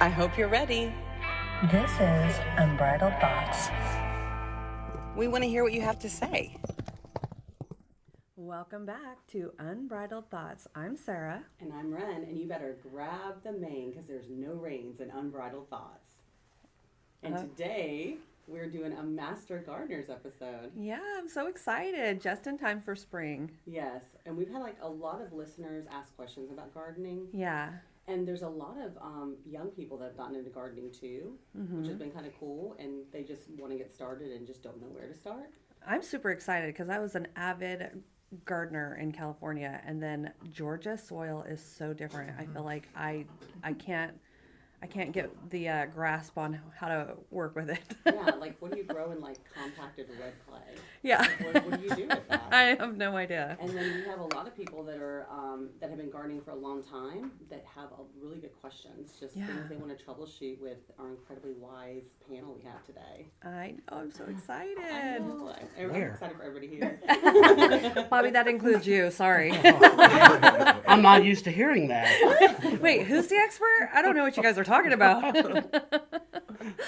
I hope you're ready. This is Unbridled Thoughts. We want to hear what you have to say. Welcome back to Unbridled Thoughts. I'm Sarah. And I'm Ren, and you better grab the mane because there's no reins in Unbridled Thoughts. And today, we're doing a Master Gardeners episode. Yeah, I'm so excited. Just in time for spring. Yes, and we've had a lot of listeners ask questions about gardening. Yeah. And there's a lot of young people that have gotten into gardening too, which has been kind of cool, and they just want to get started and just don't know where to start. I'm super excited because I was an avid gardener in California, and then Georgia soil is so different. I feel like I can't get the grasp on how to work with it. Yeah, what do you grow in compacted red clay? Yeah. What do you do with that? I have no idea. And then we have a lot of people that are that have been gardening for a long time that have really good questions, just things they want to troubleshoot with our incredibly wise panel we have today. I know, I'm so excited. I know. I'm excited for everybody here. Bobby, that includes you. Sorry. I'm not used to hearing that. Wait, who's the expert? I don't know what you guys are talking about.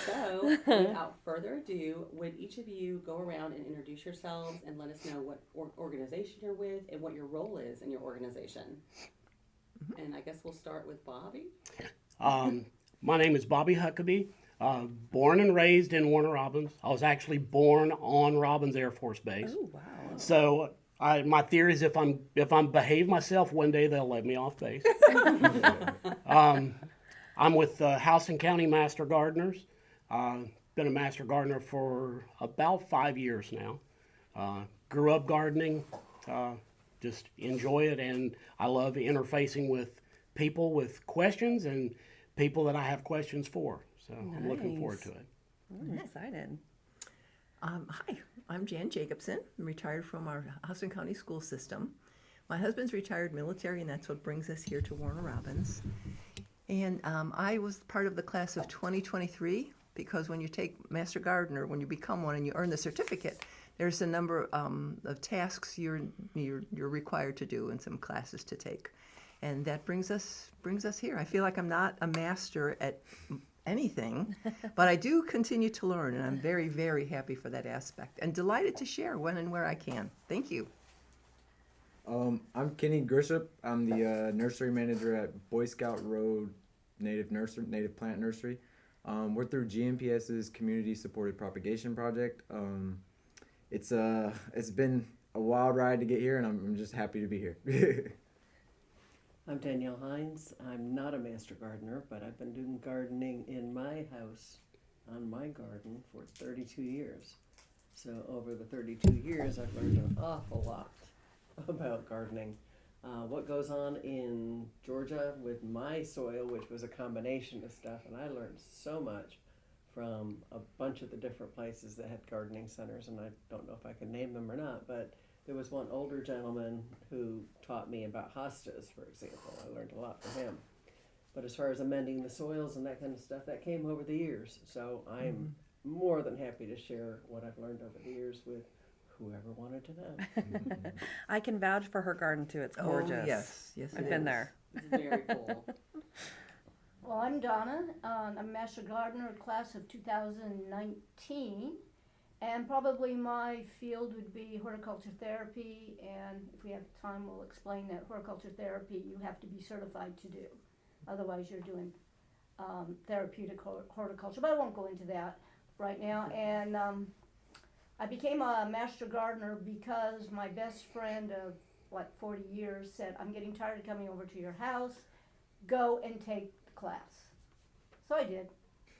So, without further ado, would each of you go around and introduce yourselves and let us know what organization you're with and what your role is in your organization? And I guess we'll start with Bobby. My name is Bobby Huckabee. Born and raised in Warner Robins. I was actually born on Robins Air Force Base. Oh, wow. So my theory is if I'm behave myself, one day they'll let me off base. I'm with House and County Master Gardeners. Been a Master Gardener for about 5 years now. Grew up gardening, just enjoy it, and I love interfacing with people with questions and people that I have questions for. So I'm looking forward to it. I'm excited. Hi, I'm Jan Jacobson. I'm retired from our House and County school system. My husband's retired military, and that's what brings us here to Warner Robins. And I was part of the class of 2023 because when you take Master Gardener, when you become one and you earn the certificate, there's a number of tasks you're required to do and some classes to take. And that brings us here. I feel like I'm not a master at anything, but I do continue to learn, and I'm very, very happy for that aspect and delighted to share when and where I can. Thank you. I'm Kenny Grisham. I'm the nursery manager at Boy Scout Road Native Plant Nursery. We're through GMPS's Community Supported Propagation Project. It's been a wild ride to get here, and I'm just happy to be here. I'm Danielle Hines. I'm not a master gardener, but I've been doing gardening in my house on my garden for 32 years. So over the 32 years, I've learned an awful lot about gardening. What goes on in Georgia with my soil, which was a combination of stuff, and I learned so much from a bunch of the different places that had gardening centers, and I don't know if I can name them or not, but there was one older gentleman who taught me about hostas, for example. I learned a lot from him. But as far as amending the soils and that kind of stuff, that came over the years. So I'm more than happy to share what I've learned over the years with whoever wanted to know. I can vouch for her garden too. It's gorgeous. Oh, yes, I've been there. It's very cool. Well, I'm Donna. I'm a Master Gardener class of 2019. And probably my field would be horticulture therapy, and if we have time, we'll explain that horticulture therapy you have to be certified to do. Otherwise, you're doing therapeutic horticulture, but I won't go into that right now. And I became a master gardener because my best friend of 40 years said, I'm getting tired of coming over to your house, go and take the class. So I did.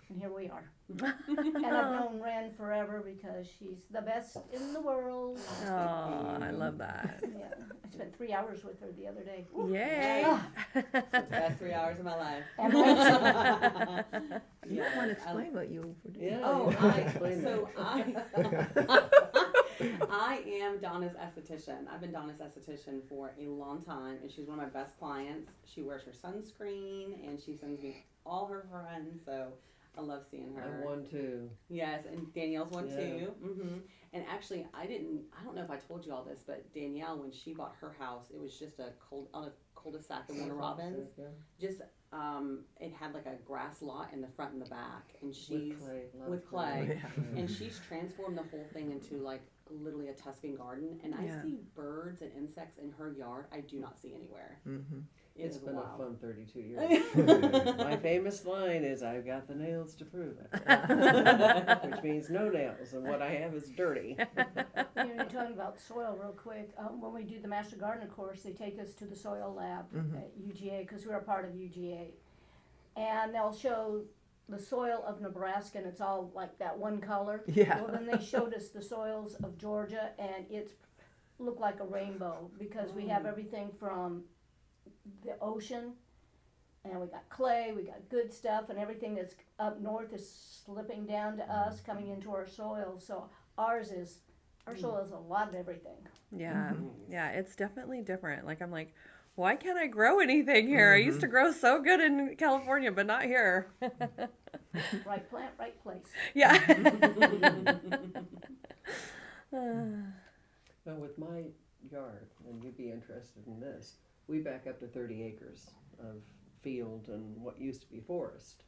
And here we are. And I've known Ren forever because she's the best in the world. Oh, I love that. Yeah, I spent 3 hours with her the other day. Yay. It's the best 3 hours of my life. And I, You don't want to explain what you were doing. Yeah. Oh, I am Donna's esthetician. I've been Donna's esthetician for a long time, and she's one of my best clients. She wears her sunscreen, and she sends me all her friends, so I love seeing her. I'm one too. Yes, and Danielle's one Yeah. too. And actually, I don't know if I told you all this, but Danielle, when she bought her house, it was just on a cul-de-sac in Warner Robins. Just it had like a grass lot in the front and the back, and she's with clay, and she's transformed the whole thing into like literally a Tuscan garden. And I see birds and insects in her yard I do not see anywhere. It's been wild. a fun 32 years. My famous line is, "I've got the nails to prove it," which means no nails, and what I have is dirty. You're talking about soil real quick. When we do the Master Gardener course, they take us to the soil lab at UGA, because we're a part of UGA. And they'll show the soil of Nebraska, and it's all like that one color. Yeah. Well, then they showed us the soils of Georgia, and it's looked like a rainbow, because we have everything from the ocean, and we got clay, we got good stuff, and everything that's up north is slipping down to us, coming into our soil. So our soil is a lot of everything. Yeah, yeah, it's definitely different. Like, I'm like, why can't I grow anything here? I used to grow so good in California, but not here. Right plant, right place. Yeah. Well, with my yard, and you'd be interested in this, we back up to 30 acres of field and what used to be forest.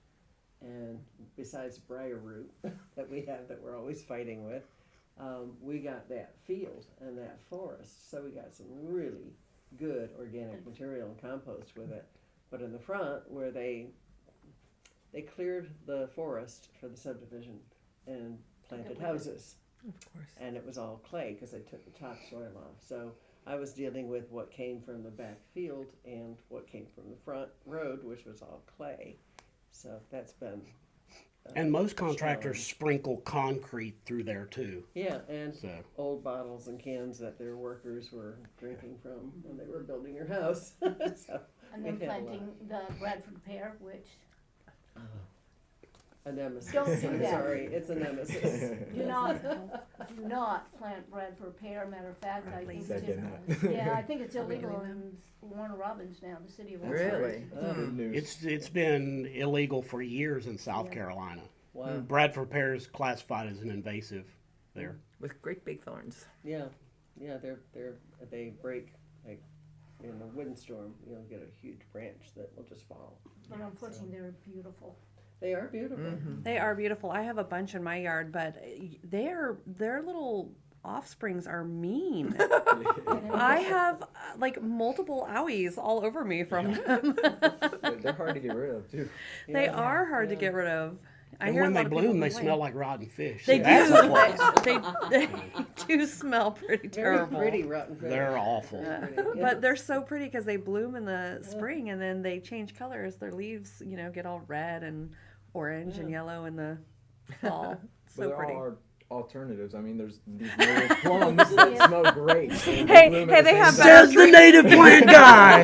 And besides briar root that we have that we're always fighting with, we got that field and that forest. So we got some really good organic material and compost with it. But in the front, where they cleared the forest for the subdivision and planted houses. Of course. And it was all clay because they took the topsoil off. So I was dealing with what came from the back field and what came from the front road, which was all clay. So that's been And most contractors challenge. sprinkle concrete through there too. Yeah, and So old bottles and cans that their workers were drinking from when they were building your house. So And then we've had a lot. planting the Bradford pear, which A nemesis. Don't do I'm that. sorry, it's a nemesis. do not plant Bradford pear. Matter of fact, I think Second I think it's illegal in Warner Robins now, the city of Warner. Really? Good news. it's been illegal for years in South Carolina. Wow. Bradford pear is classified as an invasive there. With great big thorns. Yeah, yeah, they break like in a windstorm. You'll get a huge branch that will just fall. But unfortunately, they're beautiful. They are beautiful. They are beautiful. I have a bunch in my yard, but their little offsprings are mean. I have like multiple owies all over me from them. They're hard to get rid of too. They are hard to get rid of. I And hear a when they lot of people bloom, they complain. smell like rotten fish. They So that's a plus. do. They do smell pretty Very terrible. pretty rotten fish. They're awful. But they're so pretty because they bloom in the spring and then they change colors. Their leaves, get all red and orange and yellow in the fall. But So there pretty. are alternatives. I mean, there's these native plums that smell great. and Hey, bloom hey, at the they same have time. Says the native plant guy.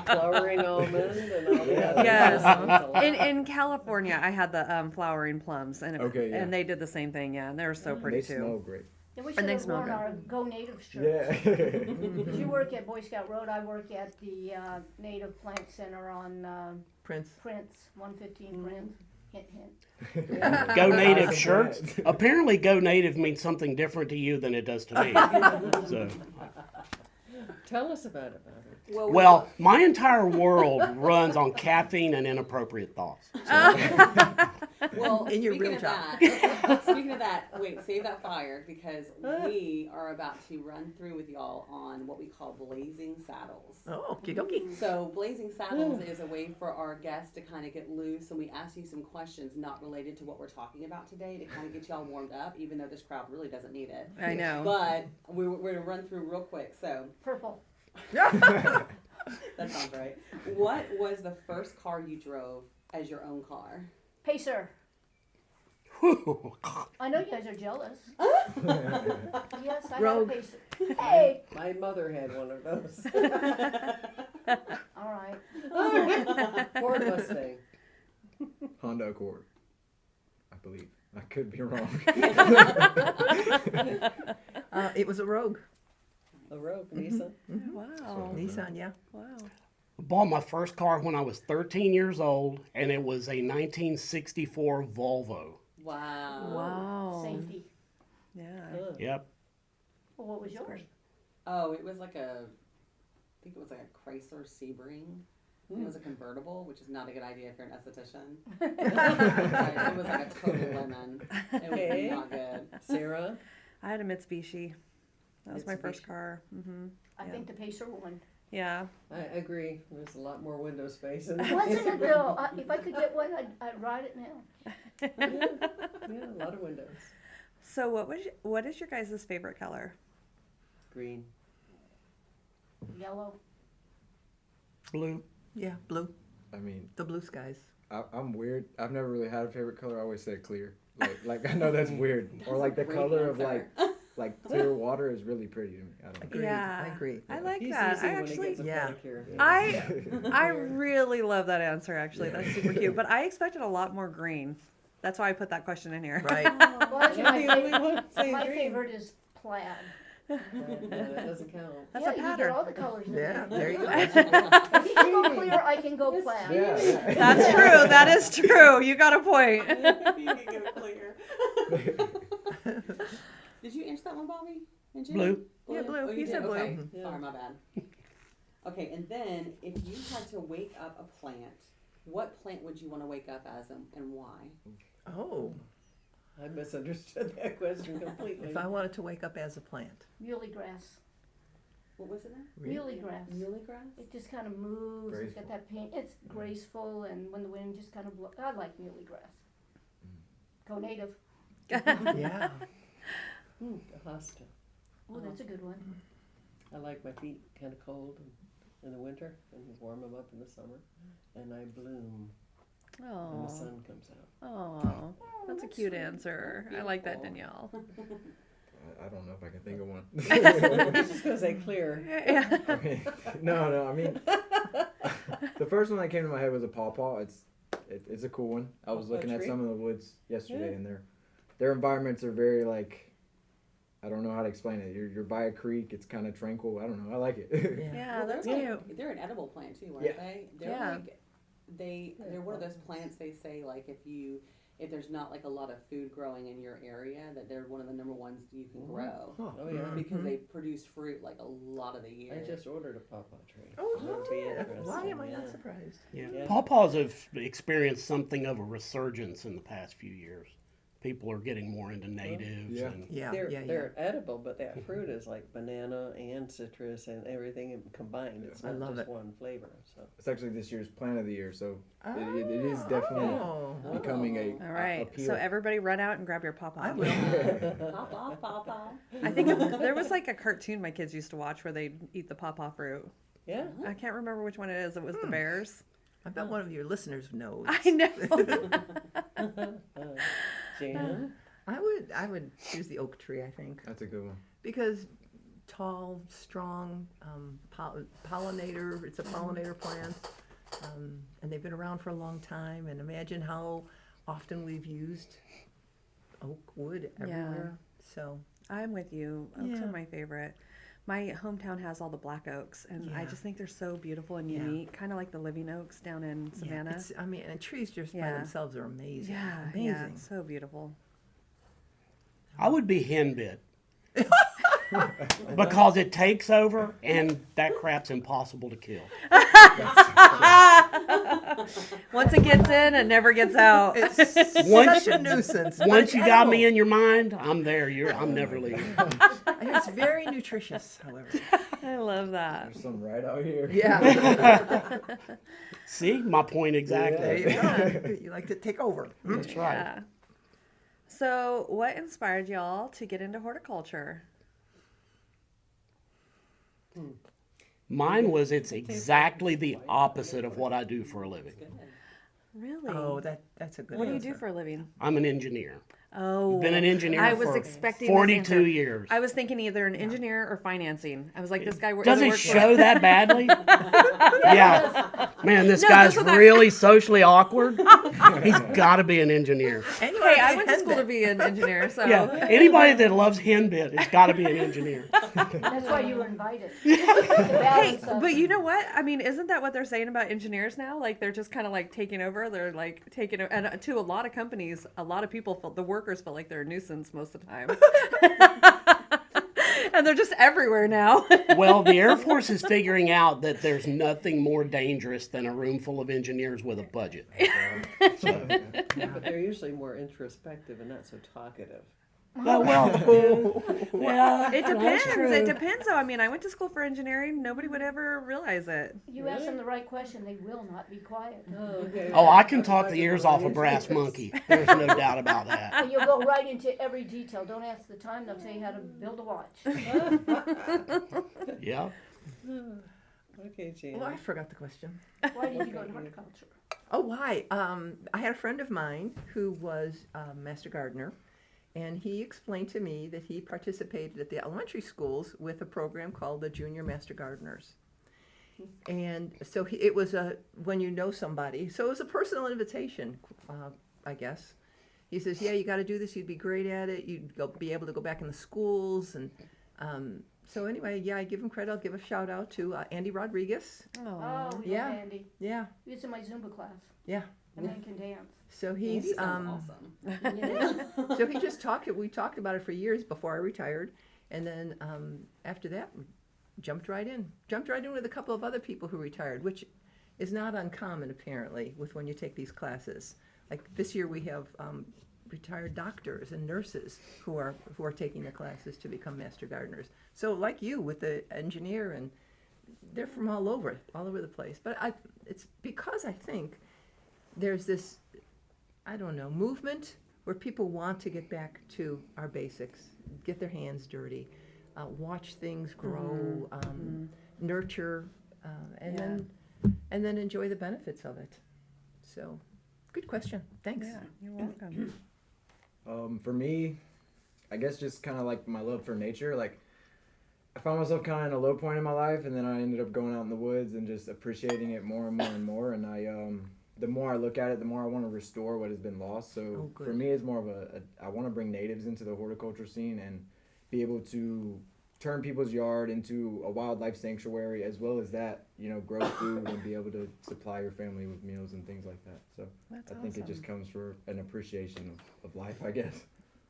Flowering almond and all that. Yes. In California, I had the flowering plums, and Okay, yeah. and they did the same thing. Yeah, and they were so pretty They too. smell great. And we And should they have smell worn good. our Go Native shirts. Yeah. Because you work at Boy Scout Road, I work at the Native Plant Center on Prince. Prince, 115 Prince. Hint, hint. Go native Awesome shirts. plant. Apparently, go native means something different to you than it does to me. So, Tell us about it, Bobby. well, my entire world runs on caffeine and inappropriate thoughts. Well, In your speaking real of job. that, speaking of that, wait, save that fire, because we are about to run through with y'all on what we call blazing saddles. Oh, okie dokie. So blazing saddles is a way for our guests to kind of get loose, and we ask you some questions not related to what we're talking about today to kind of get y'all warmed up, even though this crowd really doesn't need it. I know. But we're going to run through real quick. So Purple. that sounds right. What was the first car you drove as your own car? Pacer. I know you guys are jealous. Yes, I Rogue. have a Pacer. Hey! My mother had one of those. All right. Ford Mustang. Honda Accord, I believe. I could be wrong. It was a Rogue. A Rogue, Nissan. Wow. Nissan, yeah. Wow. Bought my first car when I was 13 years old, and it was a 1964 Volvo. Wow. Wow. Safety. Yeah. Yep. Well, what was yours? Oh, it was like a think it was like a Chrysler Sebring. It was a convertible, which is not a good idea if you're an esthetician. It was like a total lemon. It was Okay. not good. Sarah? I had a Mitsubishi. That was my first Mitsubishi. car. I Yeah. think the Pacer one. Yeah. I agree. There's a lot more window space. Wasn't it though? If I could get one, I'd ride it now. Yeah, a lot of windows. So what is your guys' favorite color? Green. Yellow. Blue. Yeah, blue. I mean, The blue skies. I'm weird. I've never really had a favorite color. I always said clear. Like I know that's weird. Or like the Great color of answer. like clear water is really pretty to me. I don't know. Agreed. Yeah. I agree. I like He's that. easy I when he actually gets a Yeah. pedicure. I really love that answer actually. Yeah. That's super cute. But I expected a lot more green. That's why I put that question in here. Right. Well, actually, Am I the only one saying my green? favorite is plaid. That doesn't count. That's Yeah, a you pattern. get all the colors in Yeah, there. there you go. If you can go clear, I can go plaid. Yeah, yeah. That's true. That is true. You got a point. You can go clear. Did you answer that one, Bobby? And Jen? Blue. Yeah, blue. Oh, you He did? said blue. Okay. Yeah. Sorry, my bad. Okay, and then if you had to wake up a plant, what plant would you want to wake up as and why? Oh, I misunderstood that question completely. if I wanted to wake up as a plant. Muley grass. What was it now? Muley grass. Muley grass? It just kind of moves. It's got that paint. It's graceful, and when the wind just kind of blows, I like muley grass. Go native. Yeah. Hosta. Oh, that's a good one. I like my feet kind of cold in the winter and warm them up in the summer. And I bloom when the Oh, sun comes out. oh, that's a cute sweet. answer. I like that, Danielle. I don't know if I can think of one. I was just going to say clear. Yeah. I mean, no. I mean, the first one that came to my head was a pawpaw. It's a cool one. I was Pawpaw looking at tree? some of the woods yesterday, Yeah. and their environments are very like, I don't know how to explain it. You're by a creek. It's kind of tranquil. I don't know. I like it. Yeah. Yeah, Well, that's they're cute. they're an edible plant too, aren't Yeah. they? They're Yeah. like they're one of those plants they say like if there's not like a lot of food growing in your area that they're one of the number ones you can grow Oh, Oh, yeah. because they produce fruit like a lot of the year. I just ordered a pawpaw tree. Oh, That'd be yeah. interesting, Why am I yeah. not surprised? Yeah. Yeah. Pawpaws have experienced something of a resurgence in the past few years. People are getting more into natives Yeah. and Yeah, They're, yeah, yeah. they're edible, but that fruit is like banana and citrus and everything combined. It's I not love just it. one flavor. So It's actually this year's plant of the year, so it is definitely Oh, becoming a All right. appeal. So everybody run out and grab your pawpaw. I will. Pop off, pop off. I think there was like a cartoon my kids used to watch where they'd eat the pawpaw fruit. yeah, I can't remember which one it is. It was the bears. I bet one of your listeners knows. I know. Jan. I would choose the oak tree, I think, That's a good one. because tall, strong, pollinator. It's a pollinator plant, and they've been around for a long time. And imagine how often we've used oak wood everywhere. So I'm with you. Oaks Yeah. are my favorite. My hometown has all the black oaks, and I Yeah. just think they're so beautiful and Yeah. unique, kind of like the living oaks down in Savannah. yeah, it's, I mean, and trees just by Yeah. themselves are amazing. Yeah, amazing. yeah, so beautiful. I would be hen bit. Because it takes over and that crap's impossible to kill. Once it gets in, it never gets out. It's Once- such a nuisance. but Once it's you got me edible. in your mind, I'm there. I'm never leaving. I hear it's very nutritious, however. I love that. There's some right out here. Yeah. See, my point There exactly. you go. You like to take over. That's right. Yeah. So, what inspired y'all to get into horticulture? Mine was it's exactly the opposite of what I do for a living. Really? Oh, that's a good What do you answer. do for a living? I'm an engineer. Oh, Been an engineer I was for expecting this 42 answer. years. I was thinking either an engineer or financing. I was like, this guy Does either it works for- show that badly? Yeah. Man, this No, guy's that's what I- really socially awkward. He's got to be an engineer. And you Hey, are I the went to school to head be an engineer, so Yeah. Anybody that loves henbit has got to be an engineer. That's why you were invited. Hey, but you know what? I mean, isn't that what they're saying about engineers now? Like they're just kind of like taking over. They're like taking over, and to a lot of companies, a lot of people feel the workers feel like they're a nuisance most of the time. And they're just everywhere now. Well, the Air Force is figuring out that there's nothing more dangerous than a room full of engineers with a budget. But they're usually more introspective and not so talkative. Well, yeah, It that's depends. true. It depends, though. I mean, I went to school for engineering. Nobody would ever realize it. You ask them the right question, they will not be quiet. Okay. Oh, I can talk the ears off a brass monkey. There's no doubt about that. And you'll go right into every detail. Don't ask the time, they'll tell you how to build a watch. Yeah. Okay, Jan. Well, I forgot the question. Why did you go to horticulture? Oh, why? I had a friend of mine who was a master gardener, and he explained to me that he participated at the elementary schools with a program called the Junior Master Gardeners. And so it was when you know somebody, so it was a personal invitation, I guess. He says, yeah, you got to do this, you'd be great at it, be able to go back in the schools. And so anyway, yeah, I give him credit. I'll give a shout out to Andy Rodriguez. Oh, we Yeah. love Andy. Yeah, He was in my Zumba class. yeah. And then can dance. So he's Andy sounds awesome. Yeah. so he just we talked about it for years before I retired, and then after that jumped right in with a couple of other people who retired, which is not uncommon apparently with when you take these classes. Like this year we have retired doctors and nurses who are taking the classes to become master gardeners. So like you with the engineer, and they're from all over the place. But it's because I think there's this, I don't know, movement where people want to get back to our basics, get their hands dirty, watch things grow, nurture, and then enjoy the benefits of it. So, good question. Thanks. Yeah, you're welcome. For me, I guess just kind of like my love for nature. Like, I found myself kind of in a low point in my life, and then I ended up going out in the woods and just appreciating it more and more and more. And the more I look at it, the more I want to restore what has been lost. So for me, it's more of I want to bring natives into the horticulture scene and be able to turn people's yard into a wildlife sanctuary, as well as that, grow food and be able to supply your family with meals and things like that. So That's I think it just comes for an appreciation of life, I guess.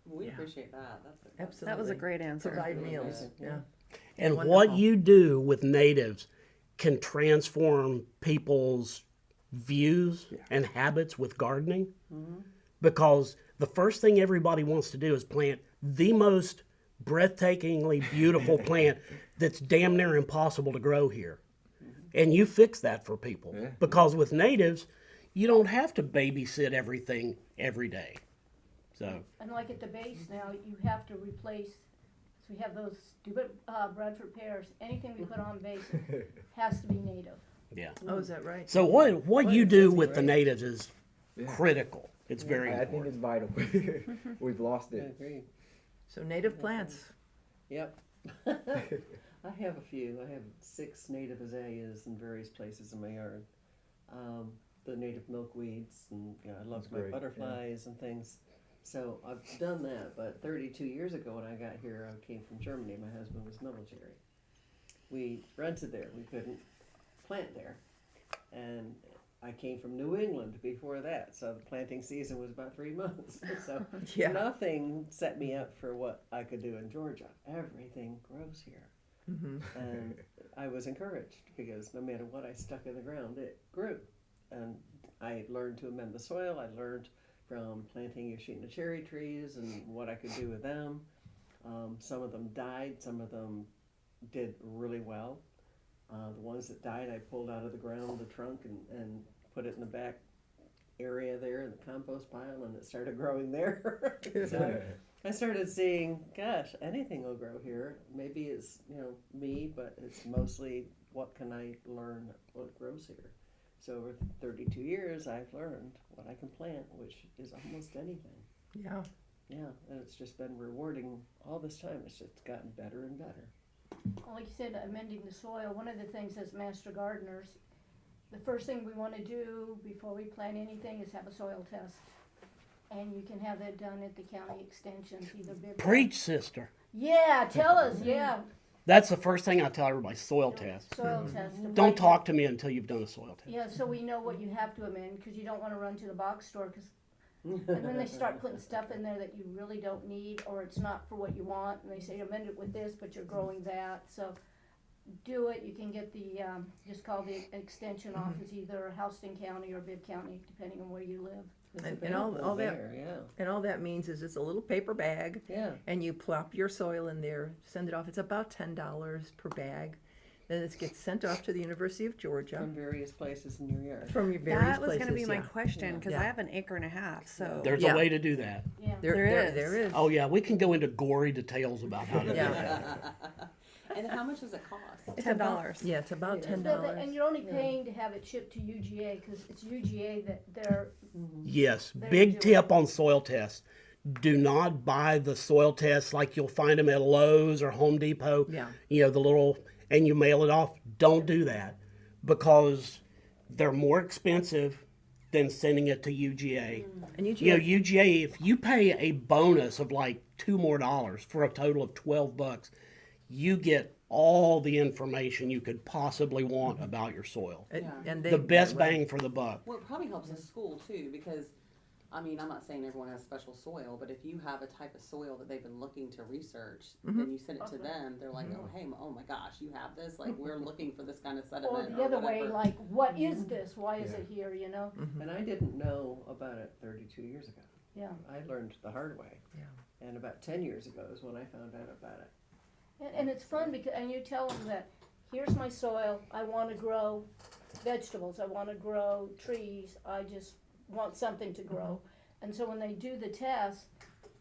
We appreciate that. That's Absolutely. That was a great answer. Provide really meals. good. Yeah. And Wonderful. what you do with natives can transform people's views and habits with gardening. Because the first thing everybody wants to do is plant the most breathtakingly beautiful plant that's damn near impossible to grow here. And you fix that for people. Yeah. Because with natives, you don't have to babysit everything every day. So, And like at the base now, you have to replace, so we have those stupid Bradford pears. Anything we put on base has to be native. yeah. Oh, is that right? So what you do with the natives is Yeah. critical. It's very I think important. it's vital. We've lost I it. agree. So native plants. Yep. I have a few. I have 6 native azaleas in various places in my yard. The native milkweeds, and I love That's my great, yeah. butterflies and things. So I've done that, but 32 years ago when I got here, I came from Germany. My husband was military. We rented there. We couldn't plant there. And I came from New England before that, so the planting season was about 3 months. So Yeah. nothing set me up for what I could do in Georgia. Everything grows here. Mm-hmm. And I was encouraged because no matter what I stuck in the ground, it grew. And I learned to amend the soil. I learned from planting Yoshino cherry trees and what I could do with them. Some of them died, some of them did really well. The ones that died, I pulled out of the ground the trunk and put it in the back area there in the compost pile, and it started growing there. So I started seeing, gosh, anything will grow here. Maybe it's me, but it's mostly what can I learn what grows here. So over 32 years, I've learned what I can plant, which is almost anything. Yeah. Yeah, and it's just been rewarding all this time. It's just gotten better and better. Well, like you said, amending the soil, one of the things as master gardeners, the first thing we want to do before we plant anything is have a soil test. And you can have that done at the county extension, either big. Preach, sister. Yeah, tell us, yeah. That's the first thing I tell everybody, soil test. Soil test. to Don't find talk to me until you've done a soil test. Yeah, so we know what you have to amend, because you don't want to run to the box store, because And then they start putting stuff in there that you really don't need, or it's not for what you want, and they say amend it with this, but you're growing that, so do it. You can get the, just call the extension office, either Houston County or Bibb County, depending on where you live. It's And all available that- there, yeah. And all that means is it's a little paper bag, Yeah. and you plop your soil in there, send it off. It's about $10 per bag. Then it gets sent off to the University of Georgia From various places in your yard. from your various That was places. going to be my yeah. question because Yeah. I have an acre and a half. So There's Yeah. a way to do that. Yeah. There is. Oh yeah, we can go into gory details about how to do Yeah. that. And how much does it cost? $10. Yeah, it's about Yeah. $10. And you're only paying to have it shipped to UGA, because it's UGA that they're, Yes, There big you tip on soil tests. Do not buy the soil tests like you'll find them at Lowe's or Home Depot. Yeah. You know, the little, and you mail it off. Don't do that because they're more expensive than sending it to UGA. And You know, UGA, if you pay a bonus of like $2 more for a total of $12, you get all the information you could possibly want about your soil. and The best bang for the buck. Well, it probably helps the school too, because, I mean, I'm not saying everyone has special soil, but if you have a type of soil that they've been looking to research, then you send it to them, they're like, oh, hey, oh my gosh, you have this? Like, we're looking for this kind of sediment or the other way, whatever. like, what is this? Why is it here, you know? And I didn't know about it 32 years ago. Yeah. I learned the hard way. Yeah. And about 10 years ago is when I found out about it. And it's fun because, and you tell them that, here's my soil, I want to grow vegetables, I want to grow trees, I just want something to grow. And so when they do the test,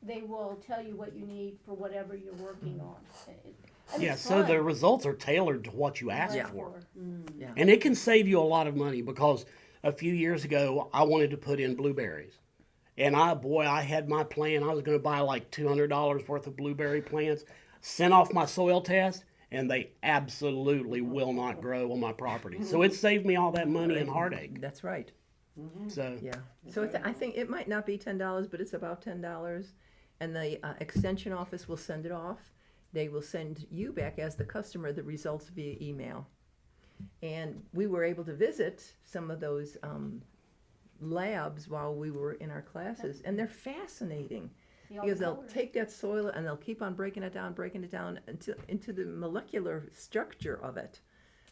they will tell you what you need for whatever you're working on. And Yeah, it's so fun. the results are tailored to what you asked Right for. Yeah. And it can save you a lot of money because a few years ago I wanted to put in blueberries. And I had my plan. I was going to buy like $200 worth of blueberry plants, sent off my soil test, and they absolutely will not grow on my property. So it saved me all that money and heartache. That's right. So Yeah. So it's, I think it might not be $10, but it's about $10. And the extension office will send it off. They will send you back as the customer the results via email. And we were able to visit some of those labs while we were in our classes, and they're fascinating. See all the Because they'll colors. take that soil and they'll keep on breaking it down until into the molecular structure of it.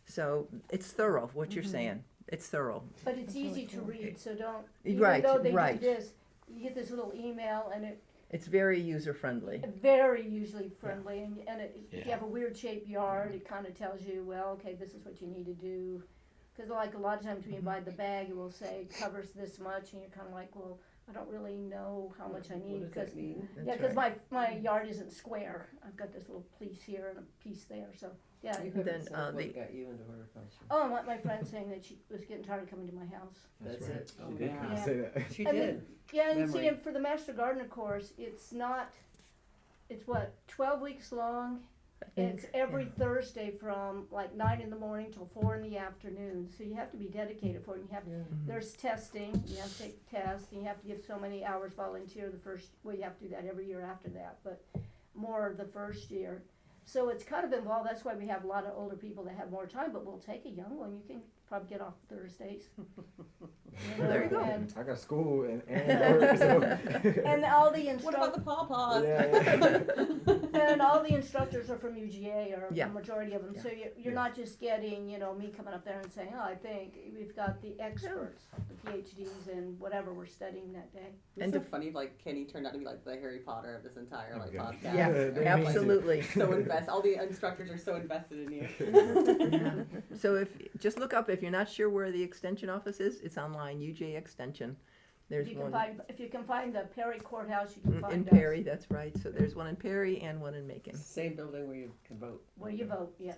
So it's thorough, what you're saying. It's thorough. But it's easy to read, so don't, Right, even though they right. do this, you get this little email and It's very user friendly. very usually friendly, and if you Yeah. have a weird shaped yard, it kind of tells you, well, okay, this is what you need to do. Because like a lot of times when you buy the bag, it will say covers this much, and you're kind of like, well, I don't really know how much I What need. does Because that mean? yeah, because my yard isn't square. I've got this little piece here and a piece there, so yeah. You Then, haven't said what the- got you into horticulture. Oh, my friend saying that she was getting tired of coming to my house. That's right. it. She Oh, did yeah. kind of say that. She And did. Yeah, and see, Memory. and for the Master Gardener course, it's not, it's what, 12 weeks long? It's every Thursday from like 9 in the morning till 4 in the afternoon, so you have to be dedicated for it. You have, there's testing, you have to take tests, and you have to give so many hours volunteer the first, well, you have to do that every year after that, but more the first year. So it's kind of involved, that's why we have a lot of older people that have more time, but we'll take a young one, you can probably get off Thursdays. There you go. I got school and work, so. And all the What about the instructors, pawpaws? Yeah. and all the instructors are from UGA, or Yeah. the majority of them, so you're not just getting, me coming up there and saying, oh, I think, we've got the experts, the PhDs and whatever we're studying that day. It's And so to- funny, like Kenny turned out to be like the Harry Potter of this entire like gosh. podcast. Yeah, They need to. absolutely. So invested. All the instructors are so invested in you. Yeah. So just look up, if you're not sure where the extension office is, it's online, UJ Extension. There's one If you can find the Perry Courthouse, you can find in us. Perry, that's right. So there's one in Perry and one in Macon. Same building where you can vote. Where you vote, yeah.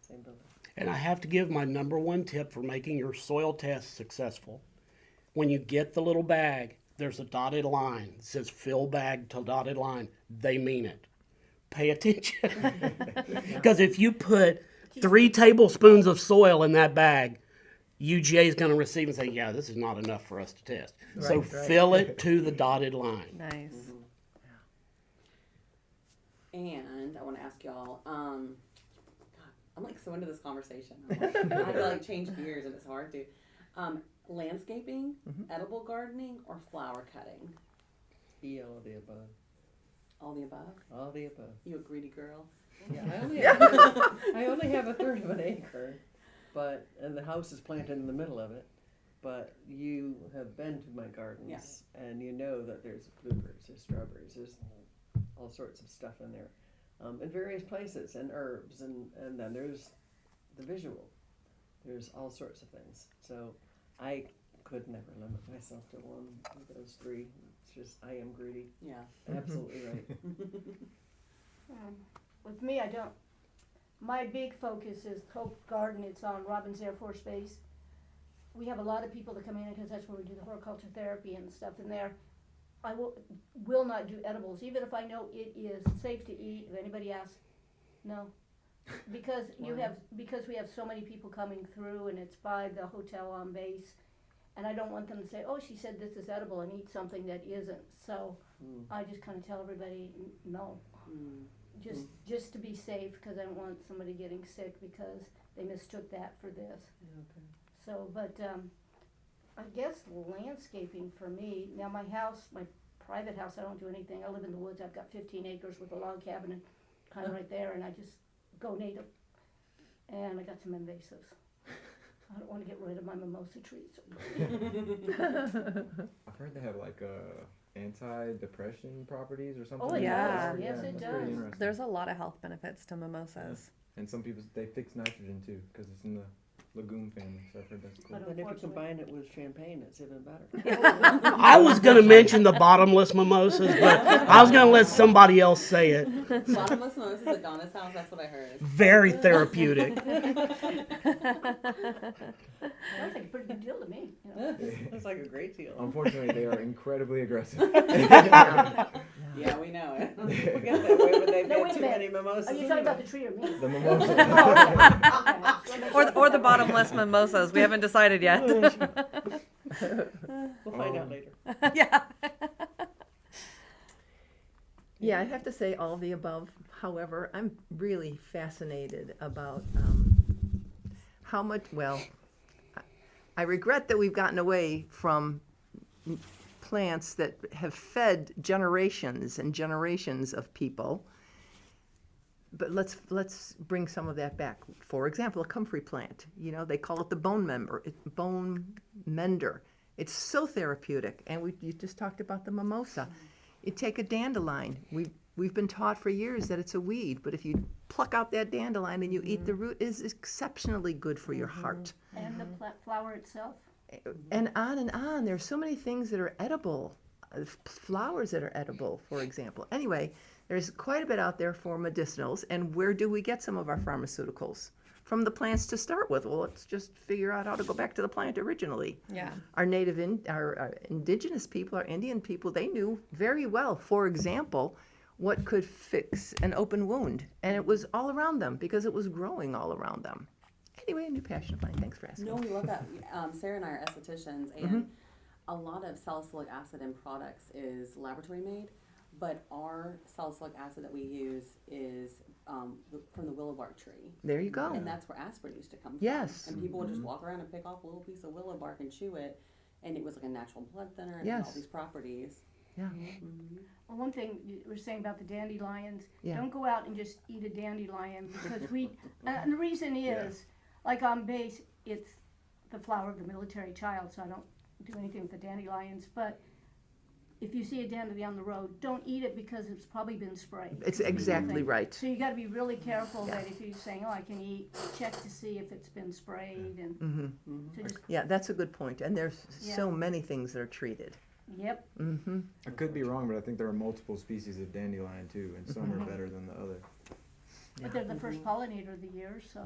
Same building. And I have to give my number one tip for making your soil test successful. When you get the little bag, there's a dotted line. It says fill bag to dotted line. They mean it. Pay attention. Because if you put 3 tablespoons of soil in that bag, UGA is going to receive and say, yeah, this is not enough for us to test. So Right, right. fill it to the dotted line. Nice. And I want to ask y'all, God, I'm like so into this conversation. I'm like, I have to like change gears and it's hard to. Landscaping, edible gardening, or flower cutting? All the above. All the above? All the above. You a greedy girl? Yeah, I only have a third of an acre, and the house is planted in the middle of it. But you have been to my gardens, and you know that there's blueberries, there's strawberries, there's all sorts of stuff in there, in various places, and herbs, and then there's the visual. There's all sorts of things. So I could never limit myself to one of those three. It's just, I am greedy. Yeah. Absolutely right. With me, I don't. My big focus is Hope Garden. It's on Robbins Air Force Base. We have a lot of people that come in because that's where we do the horticulture therapy and stuff in there. I will not do edibles, even if I know it is safe to eat. If anybody asks, no. Because because we have so many people coming through, and it's by the hotel on base, and I don't want them to say, "Oh, she said this is edible," and eat something that isn't. So I just kind of tell everybody, no, just to be safe, because I don't want somebody getting sick because they mistook that for this. Okay. So, but I guess landscaping for me. Now my house, my private house, I don't do anything. I live in the woods. I've got 15 acres with a log cabin, kind of right there, and I just go native. And I got some invasives. I don't want to get rid of my mimosa trees. I've heard they have like anti-depression properties or something. Oh, it Yeah. does. Yes, it that's pretty does. interesting. There's a lot of health benefits to mimosas. And some people, they fix nitrogen too, because it's in the legume family, so I've heard that's cool. But But if you unfortunately- combine it with champagne, it's even better. I was going to mention the bottomless mimosas, but I was going to let somebody else say it. Bottomless mimosas at Donna's house, that's what I heard. Very therapeutic. Sounds like a pretty good deal to me. You know? That's like a great deal. Unfortunately, they are incredibly aggressive. Yeah, we know it. Forget that way when they've No, got wait a too minute. many mimosas. Are you talking about the tree or me? The mimosa. Or the bottomless mimosas. We haven't decided yet. We'll find out later. Yeah. Yeah, I have to say all the above. However, I'm really fascinated about how much, I regret that we've gotten away from plants that have fed generations and generations of people. But let's bring some of that back. For example, a comfrey plant. You know, they call it the bone mender. It's so therapeutic. And you just talked about the mimosa. You take a dandelion. We've been taught for years that it's a weed, but if you pluck out that dandelion and you eat the root, it is exceptionally good for your heart. And the flower itself. And on and on. There's so many things that are edible. Flowers that are edible, for example. Anyway, there's quite a bit out there for medicinals. And where do we get some of our pharmaceuticals? From the plants to start with. Well, let's just figure out how to go back to the plant originally. Yeah. Our our indigenous people, our Indian people, they knew very well, for example, what could fix an open wound. And it was all around them because it was growing all around them. Anyway, a new passion of mine. Thanks for asking. No, we love that. Sarah and I are estheticians, and a lot of salicylic acid in products is laboratory made, but our salicylic acid that we use is from the willow bark tree. There you go. And that's where aspirin used to come from. Yes. And people would just walk around and pick off a little piece of willow bark and chew it, and it was like a natural blood thinner and it had all Yes. these properties. Yeah. Well, one thing you were saying about the dandelions, Yeah. don't go out and just eat a dandelion because and the reason is, like on base, it's the flower of the military child, so I don't do anything with the dandelions, but if you see a dandelion on the road, don't eat it because it's probably been sprayed. It's exactly right. So you gotta be really careful that if you're saying, oh, I can eat, check to see if it's been sprayed and, so just, Yeah, that's a good point. And there's so Yeah. many things that are treated. yep. I could be wrong, but I think there are multiple species of dandelion too, and some are better than the other. But they're the first pollinator of the year, so,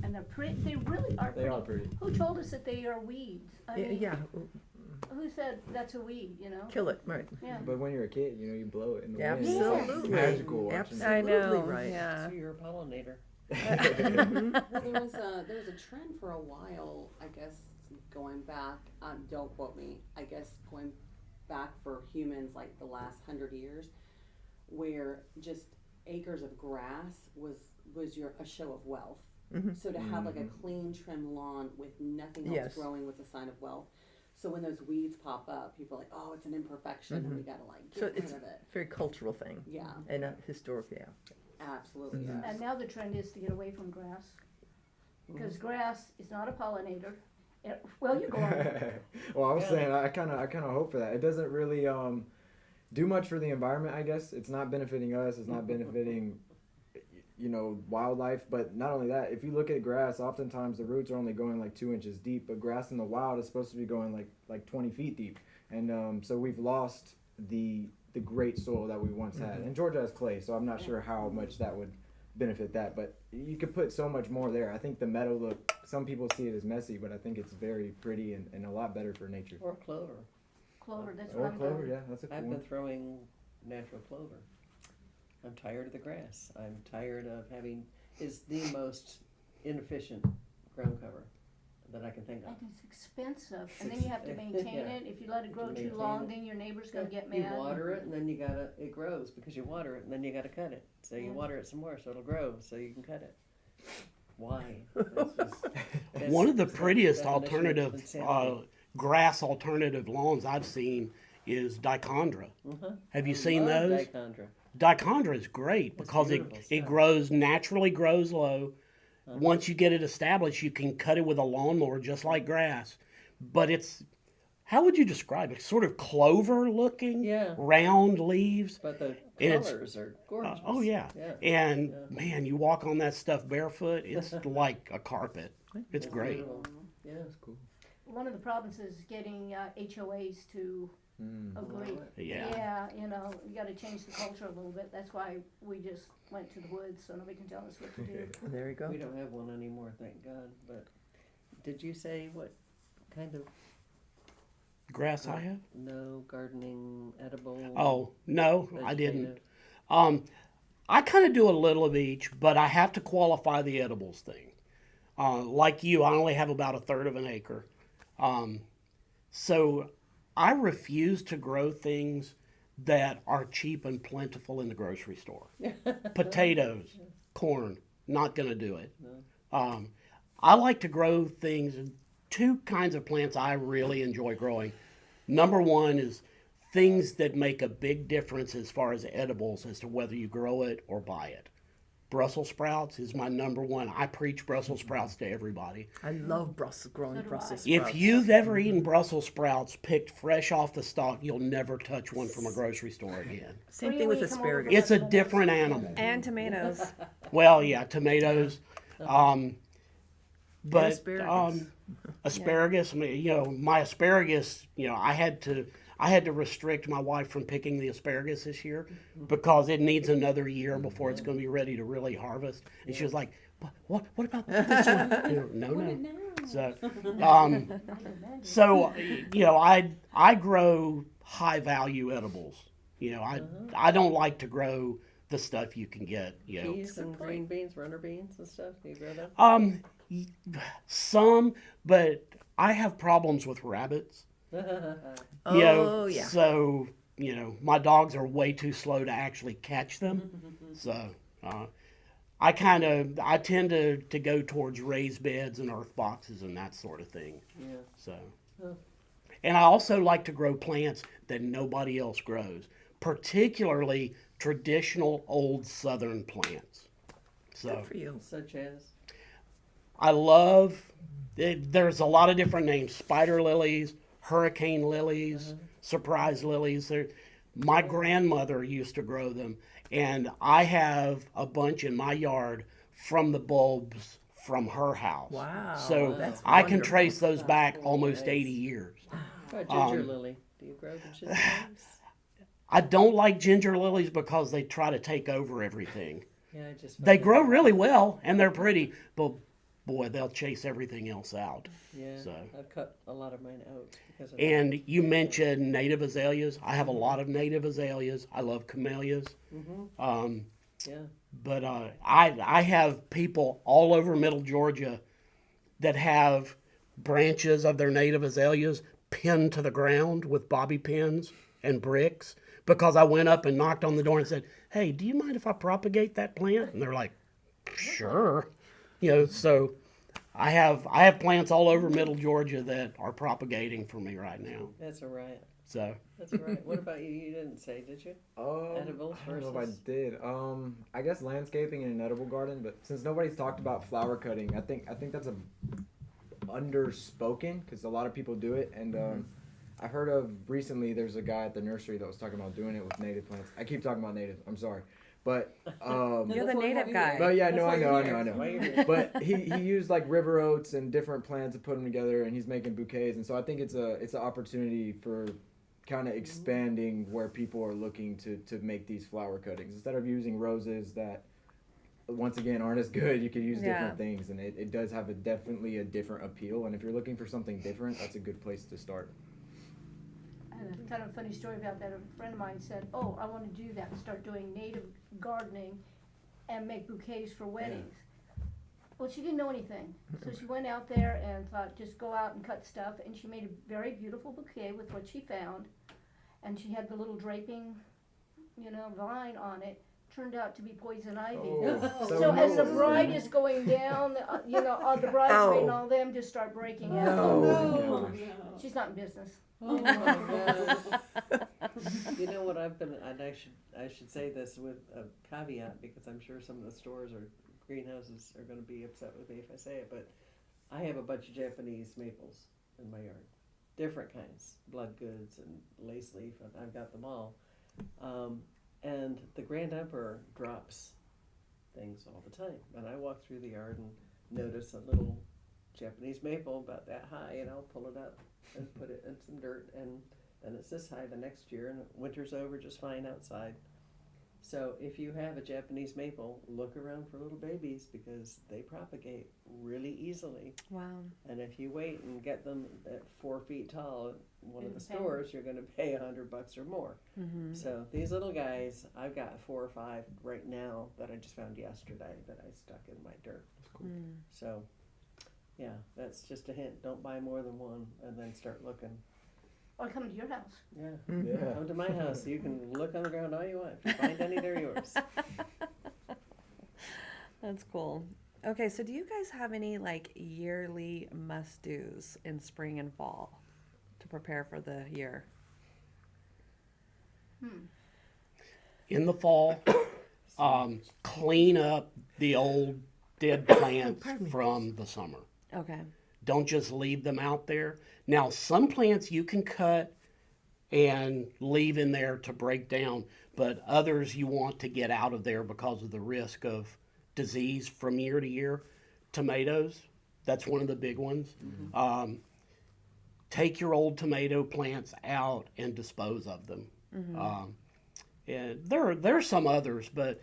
and they're they really are They are pretty. Who told us that they are weeds? I mean, Yeah, who said that's a weed, you know? kill it, right. Yeah. But when you're a kid, you blow it in the wind. Absolutely. It's magical watching Absolutely. it. right. Yeah. So you're a pollinator. Well, there was a trend for a while, I guess, going back. Don't quote me. I guess going back for humans, like the last 100 years, where just acres of grass was a show of wealth. So to have like a clean trim lawn with nothing else Yes. growing was a sign of wealth. So when those weeds pop up, people are like, oh, it's an imperfection and we gotta like So get rid it's of it. a very cultural thing. Yeah, And a historic, yeah. absolutely, yes. And now the trend is to get away from grass, because grass is not a pollinator. Well, you go on. Well, I was saying I kind of hope for that. It doesn't really do much for the environment. I guess it's not benefiting us. It's not benefiting, wildlife. But not only that, if you look at grass, oftentimes the roots are only going like 2 inches deep. But grass in the wild is supposed to be going like 20 feet deep. And so we've lost the great soil that we once had. And Georgia has clay, so I'm not sure how much that would benefit that, but you could put so much more there. I think the meadow look, some people see it as messy, but I think it's very pretty and a lot better for nature. Or clover. Clover, that's what Or I'm clover, doing. yeah, that's a cool I've one. been throwing natural clover. I'm tired of the grass. I'm tired of having, it's the most inefficient ground cover that I can think of. And it's expensive, and then you have to maintain Yeah. it. If you let it grow too Maintain long, it. then your neighbor's gonna get You mad. water it and then it grows because you water it and then you gotta cut it. So you water it some more so it'll grow so you can cut it. Why? That's One of the that's prettiest definition of alternative insanity. grass alternative lawns I've seen is dichondra. Have you seen Love those? dichondra. Dichondra is great because beautiful it stuff. grows naturally, grows low. Once you get it established, you can cut it with a lawnmower just like grass. But it's, how would you describe it? Sort of clover looking, Yeah. round leaves. But the And it's- colors are gorgeous. Oh yeah. And man, you walk on that stuff barefoot, it's like a carpet. It's great. Beautiful. Yeah. One of the problems is getting HOAs to agree. Yeah. You gotta change the culture a little bit. That's why we just went to the woods, so nobody can tell us what to do. There you go. We don't have one anymore, thank God. But did you say what kind of Grass I have? no gardening edible? Oh, no, I didn't. vegetative? I kind of do a little of each, but I have to qualify the edibles thing. Like you, I only have about a third of an acre. So I refuse to grow things that are cheap and plentiful in the grocery store. Potatoes, corn, not going to do it. I like to grow things, two kinds of plants I really enjoy growing. Number one is things that make a big difference as far as edibles as to whether you grow it or buy it. Brussels sprouts is my number one. I preach Brussels sprouts to everybody. I love growing So do Brussels I. sprouts. If you've ever eaten Brussels sprouts picked fresh off the stalk, you'll never touch one from a grocery store again. Same thing with Really come over asparagus. It's a different animal. And tomatoes. Well, yeah, tomatoes. But asparagus. asparagus. I mean, my asparagus. I had to restrict my wife from picking the asparagus this year because it needs another year before it's going to be ready to really harvest. And she was like, "What about this one?" No. So, I grow high value edibles. I don't like to grow the stuff you can get. Peas and green beans, runner beans and stuff. Do you grow them? Some, but I have problems with rabbits. Oh, yeah. So, my dogs are way too slow to actually catch them. So, I tend to go towards raised beds and earth boxes and that sort of thing. Yeah. So, and I also like to grow plants that nobody else grows, particularly traditional old Southern plants. So, Good for you. Such as? I love, there's a lot of different names, spider lilies, hurricane lilies, surprise lilies. My grandmother used to grow them, and I have a bunch in my yard from the bulbs from her house. Wow, So that's I can wonderful. trace those back almost Nice. 80 years. What about ginger lily? Do you grow the ginger lilies? I don't like ginger lilies because they try to take over everything. Yeah, I just. They grow really well, and they're pretty, but boy, they'll chase everything else out. Yeah, So. I've cut a lot of mine out because of And you mentioned native azaleas. I have a lot of native azaleas. I love camellias. yeah. But I have people all over Middle Georgia that have branches of their native azaleas pinned to the ground with bobby pins and bricks because I went up and knocked on the door and said, "Hey, do you mind if I propagate that plant?" And they're like, "Sure." So I have plants all over Middle Georgia that are propagating for me right now. That's a riot. So That's right. What about you? You didn't say, did you? Edibles I don't know if I versus- did. I guess landscaping and an edible garden, but since nobody's talked about flower cutting, I think that's a underspoken because a lot of people do it, and I heard of recently. There's a guy at the nursery that was talking about doing it with native plants. I keep talking about native. I'm sorry, but You're the native guy. but yeah, That's no, why I you're know. here. Why you're here. But he used like river oats and different plants to put them together, and he's making bouquets. And so I think it's an opportunity for kind of expanding where people are looking to make these flower cuttings instead of using roses that once again aren't as good. You could use Yeah. different things, and it does have definitely a different appeal. And if you're looking for something different, that's a good place to start. I had a kind of funny story about that. A friend of mine said, "Oh, I want to do that and start doing native gardening and make bouquets for weddings." Well, she didn't know anything, so she went out there and thought, just go out and cut stuff, and she made a very beautiful bouquet with what she found, and she had the little draping, vine on it. Turned out to be poison ivy. Oh, So as the no. bride is going down, all the bridesmaid and all them just start breaking out. No. She's not in business. Oh my God. You know what I've been, and I should say this with a caveat because I'm sure some of the stores or greenhouses are going to be upset with me if I say it, but I have a bunch of Japanese maples in my yard, different kinds, blood goods and lace leaf, and I've got them all. And the Grand Emperor drops things all the time, and I walk through the yard and notice a little Japanese maple about that high, and I'll pull it up and put it in some dirt, and then it's this high the next year, and winter's over just fine outside. So if you have a Japanese maple, look around for little babies because they propagate really easily. Wow. And if you wait and get them at 4 feet tall at one of the They pay. stores, you're going to pay $100 or more. Mm-hmm. So these little guys, I've got 4 or 5 right now that I just found yesterday that I stuck in my dirt. So, yeah, that's just a hint. Don't buy more than one and then start looking. Or come to your house. Yeah. Yeah. Come to my house. You can look on the ground all you want. If you find any, they're yours. That's cool. Okay, so do you guys have any like yearly must-dos in spring and fall to prepare for the year? in the fall, clean up the old dead plants from the summer. Okay. Don't just leave them out there. Now, some plants you can cut and leave in there to break down, but others you want to get out of there because of the risk of disease from year to year. Tomatoes, that's one of the big ones. Take your old tomato plants out and dispose of them. And there's some others, but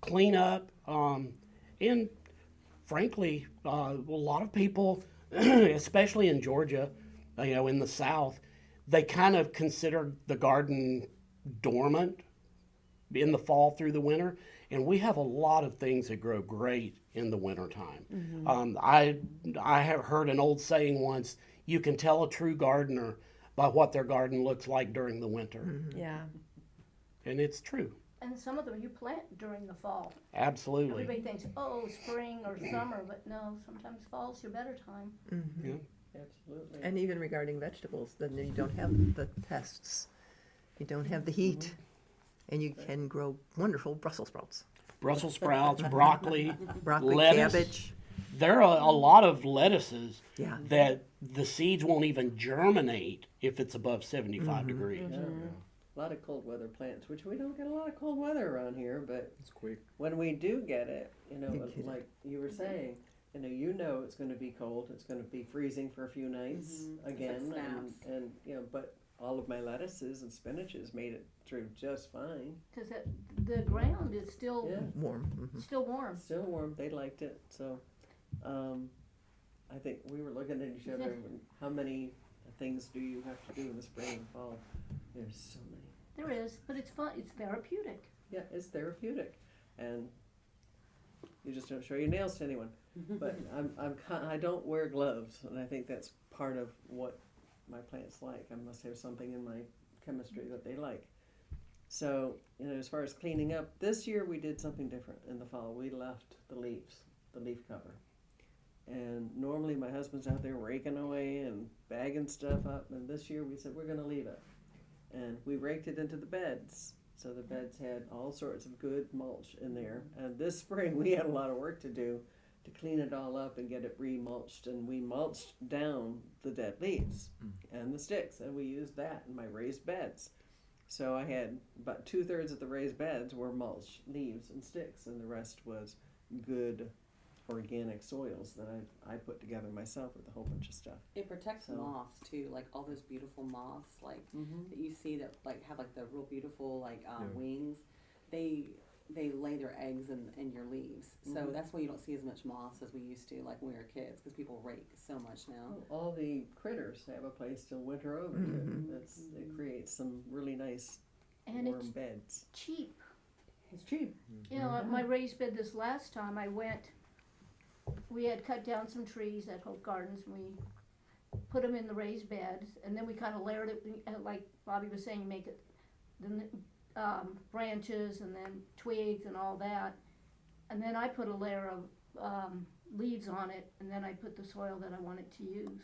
clean up. And frankly, a lot of people, especially in Georgia, in the South, they kind of consider the garden dormant in the fall through the winter. And we have a lot of things that grow great in the wintertime. I have heard an old saying once, you can tell a true gardener by what their garden looks like during the winter. Yeah. And it's true. And some of them you plant during the fall. Absolutely. Everybody thinks, oh, spring or summer, but no, sometimes fall's your better time. Yeah. Absolutely. And even regarding vegetables, then you don't have the pests, you don't have the heat, and you can grow wonderful Brussels sprouts, Brussels sprouts, broccoli, broccoli, lettuce. cabbage. There are a lot of lettuces Yeah. that the seeds won't even germinate if it's above 75 degrees. Yeah. A lot of cold weather plants, which we don't get a lot of cold weather around here, but It's quick. when we do get it, You get it. like you were saying, it's going to be cold. It's going to be freezing for a few nights again, It's like snaps. and but all of my lettuces and spinaches made it through just fine. Because the ground is still Yeah, Warm. still warm. still warm. They liked it, so I think we were looking at each other. And how many things do you have to do in the spring and fall? There's so many. There is, but it's fun. It's therapeutic. Yeah, it's therapeutic, and you just don't show your nails to anyone. But I don't wear gloves, and I think that's part of what my plants like. I must have something in my chemistry that they like. So, as far as cleaning up, this year we did something different in the fall. We left the leaf cover And normally my husband's out there raking away and bagging stuff up. And this year we said, we're going to leave it. And we raked it into the beds. So the beds had all sorts of good mulch in there. And this spring we had a lot of work to do to clean it all up and get it re-mulched. And we mulched down the dead leaves and the sticks. And we used that in my raised beds. So I had about 2/3 of the raised beds were mulch, leaves and sticks. And the rest was good organic soils that I put together myself with a whole bunch of stuff. It protects So- moths too, like all those beautiful moths, like that you see that like have like the real beautiful like wings. They lay their eggs in your leaves, so that's why you don't see as much moths as we used to, like when we were kids, because people rake so much now. All the critters have a place to winter over to. It creates some really nice And warm it's beds. cheap. It's cheap. You know, at my raised bed this last time we had cut down some trees at Hope Gardens, and we put them in the raised beds, and then we kind of layered it, like Bobby was saying, you make it, the branches and then twigs and all that, and then I put a layer of leaves on it, and then I put the soil that I wanted to use.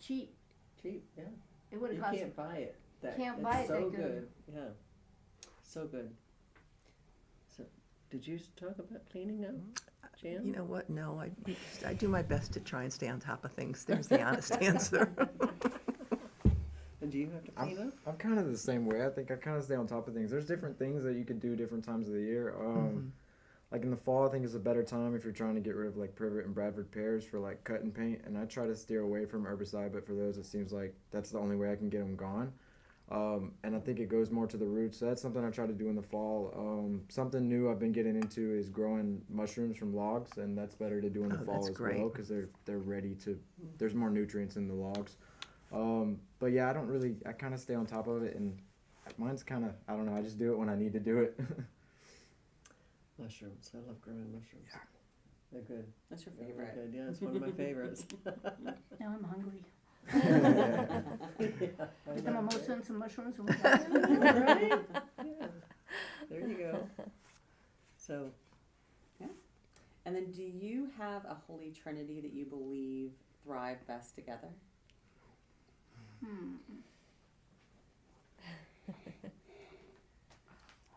Cheap. Cheap, yeah. It would You have cost. can't buy it. Can't it's buy it so that good. Yeah. So good. So, did you talk about cleaning now, Jan? You know what? No, I do my best to try and stay on top of things. There's the honest answer. And do you have to clean up? I'm kind of the same way. I think I kind of stay on top of things. There's different things that you could do different times of the year. Like in the fall, I think is a better time if you're trying to get rid of like privet and Bradford pears for like cut and paint. And I try to steer away from herbicide, but for those, it seems like that's the only way I can get them gone. And I think it goes more to the roots. So that's something I try to do in the fall. Something new I've been getting into is growing mushrooms from logs, and that's better to do in the fall that's as great. well because they're ready to. There's more nutrients in the logs. But yeah, I kind of stay on top of it, and mine's kind of, I don't know, I just do it when I need to do it. Mushrooms. I love growing mushrooms. Yeah. They're good. That's your They're really favorite. good. Yeah, it's one of my favorites. Now I'm hungry. Yeah, I Get know, them right? and some mushrooms. And we got Right? Yeah. There you go. So, And then, do you have a holy trinity that you believe thrive best together?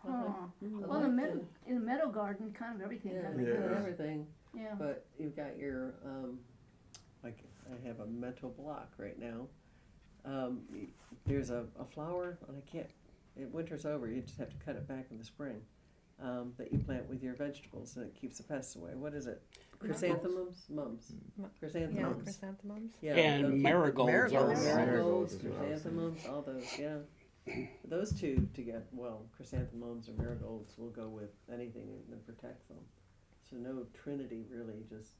Well, in the meadow garden, kind of everything. yeah, kind of you got goes. everything. Yeah. But you've got your, like, I have a metal block right now. There's a flower, and winter's over, you just have to cut it back in the spring, that you plant with your vegetables, and it keeps the pests away. What is it? Chrysanthemums? Mums. Chrysanthemums. Chrysanthemums. Yeah. And those- marigolds. Marigolds. Are, Marigolds, as well, so- chrysanthemums, all those, yeah. Those two together, well, chrysanthemums or marigolds will go with anything and protect them. So no trinity, really, just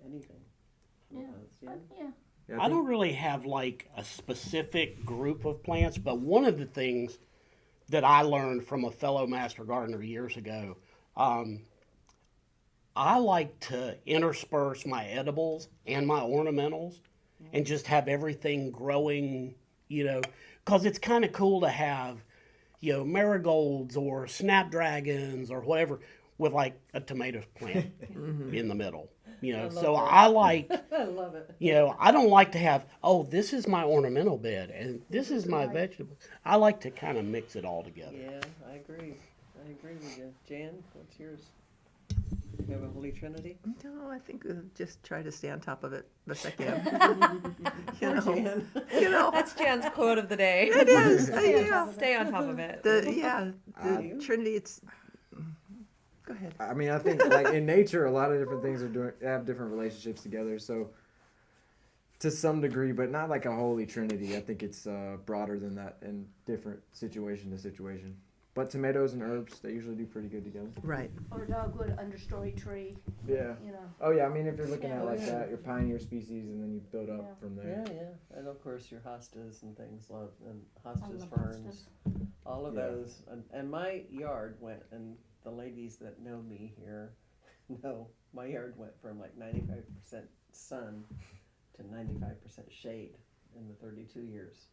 anything. Yeah. Yeah. Yeah. Yeah, I don't really have like a specific group of plants, but one of the things that I learned from a fellow master gardener years ago, I like to intersperse my edibles and my ornamentals and just have everything growing, because it's kind of cool to have, marigolds or snapdragons or whatever with like a tomato plant in the middle. So that. I like, I love it. I don't like to have, this is my ornamental bed and this is my vegetable. I like to kind of mix it all together. Yeah, I agree. I agree with you. Jan, what's yours? You have a Holy Trinity? No, I think we'll just try to stay on top of it best I can. Jan. That's Jan's quote of the day. It is. Yeah. Stay on top of it. The Trinity. It's. Go ahead. I mean, I think like in nature, a lot of different things have different relationships together. So to some degree, but not like a holy trinity. I think it's broader than that and different situation to situation. But tomatoes and herbs, they usually do pretty good together. Right. Or a dogwood understory tree. Yeah. You know. Oh yeah, I mean if you're looking Yeah. at it like Yeah. that, your pioneer species, and then you build up Yeah. from Yeah, there. yeah. And of course your hostas and things, and I hostas love ferns, all of Yeah. those. And my yard went, and the ladies that know me here know, my yard went from like 95% sun to 95% shade in the 32 years.